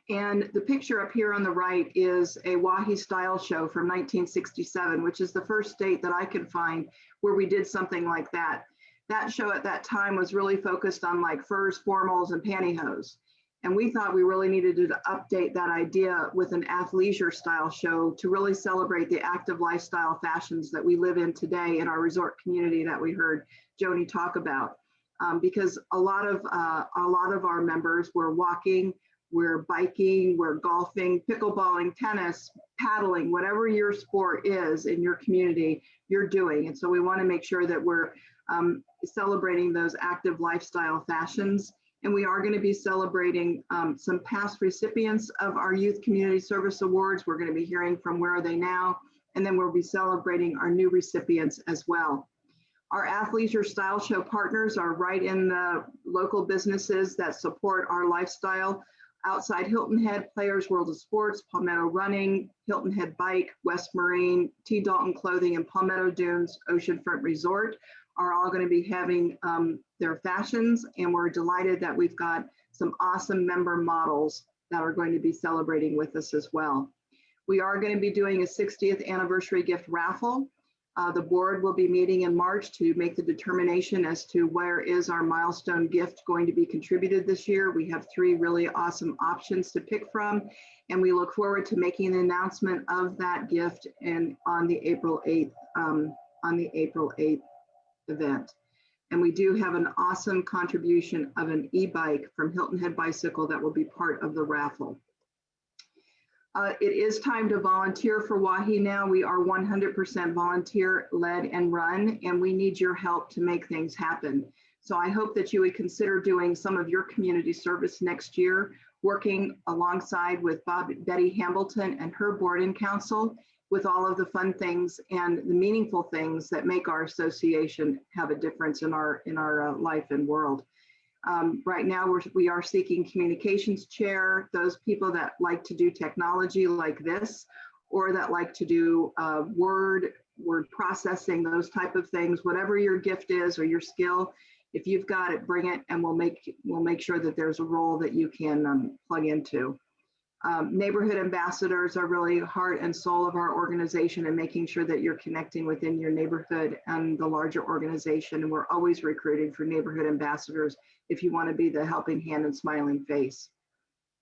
And the picture up here on the right is a WAHHI style show from 1967, which is the first date that I can find where we did something like that. That show at that time was really focused on like furs, formals, and pantyhose. And we thought we really needed to update that idea with an athleisure style show to really celebrate the active lifestyle fashions that we live in today in our resort community that we heard Joni talk about. Because a lot of our members were walking, we're biking, we're golfing, pickleballing, tennis, paddling, whatever your sport is in your community, you're doing. And so we want to make sure that we're celebrating those active lifestyle fashions. And we are going to be celebrating some past recipients of our Youth Community Service Awards. We're going to be hearing from where are they now, and then we'll be celebrating our new recipients as well. Our athleisure style show partners are right in the local businesses that support our lifestyle. Outside Hilton Head, Players World of Sports, Palmetto Running, Hilton Head Bike, West Marine, T. Dalton Clothing, and Palmetto Dunes Oceanfront Resort are all going to be having their fashions, and we're delighted that we've got some awesome member models that are going to be celebrating with us as well. We are going to be doing a 60th anniversary gift raffle. The board will be meeting in March to make the determination as to where is our milestone gift going to be contributed this year. We have 3 really awesome options to pick from, and we look forward to making an announcement of that gift on the April 8th event. And we do have an awesome contribution of an e-bike from Hilton Head Bicycle that will be part of the raffle. It is time to volunteer for WAHHI now. We are 100% volunteer led and run, and we need your help to make things happen. So I hope that you would consider doing some of your community service next year, working alongside with Betty Hambleton and her board and council with all of the fun things and the meaningful things that make our association have a difference in our life and world. Right now, we are seeking communications chair, those people that like to do technology like this, or that like to do word processing, those type of things. Whatever your gift is or your skill, if you've got it, bring it, and we'll make sure that there's a role that you can plug into. Neighborhood ambassadors are really heart and soul of our organization, and making sure that you're connecting within your neighborhood and the larger organization. And we're always recruiting for neighborhood ambassadors if you want to be the helping hand and smiling face.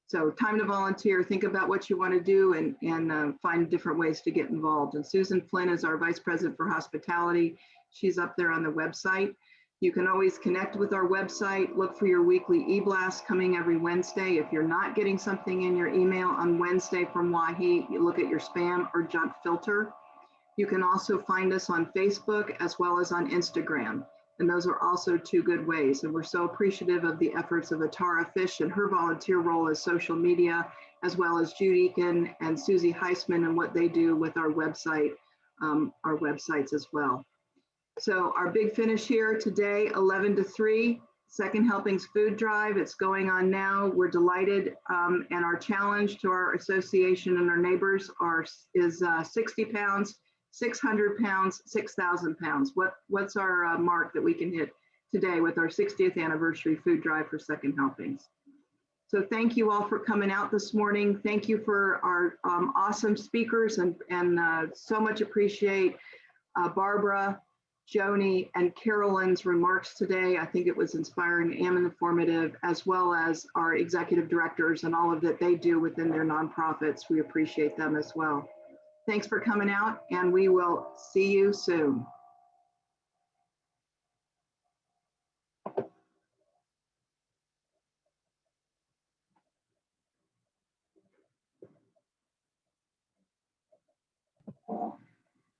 So time to volunteer, think about what you want to do, and find different ways to get involved. And Susan Flynn is our Vice President for Hospitality. She's up there on the website. You can always connect with our website, look for your weekly e-blast coming every Wednesday. If you're not getting something in your email on Wednesday from WAHHI, you look at your spam or junk filter. You can also find us on Facebook as well as on Instagram. And those are also 2 good ways. And we're so appreciative of the efforts of Atara Fish and her volunteer role as social media, as well as Jude Eakin and Susie Heisman and what they do with our website, our websites as well. So our big finish here today, 11 to 3, Second Helpings Food Drive. It's going on now. We're delighted. And our challenge to our association and our neighbors is 60 pounds, 600 pounds, 6,000 pounds. What's our mark that we can hit today with our 60th anniversary food drive for Second Helpings? So thank you all for coming out this morning. Thank you for our awesome speakers, and so much appreciate Barbara, Joni, and Carolyn's remarks today. I think it was inspiring and informative, as well as our executive directors and all of that they do within their nonprofits. We appreciate them as well. Thanks for coming out, and we will see you soon.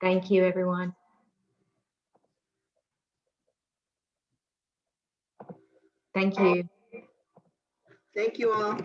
Thank you, everyone. Thank you. Thank you all.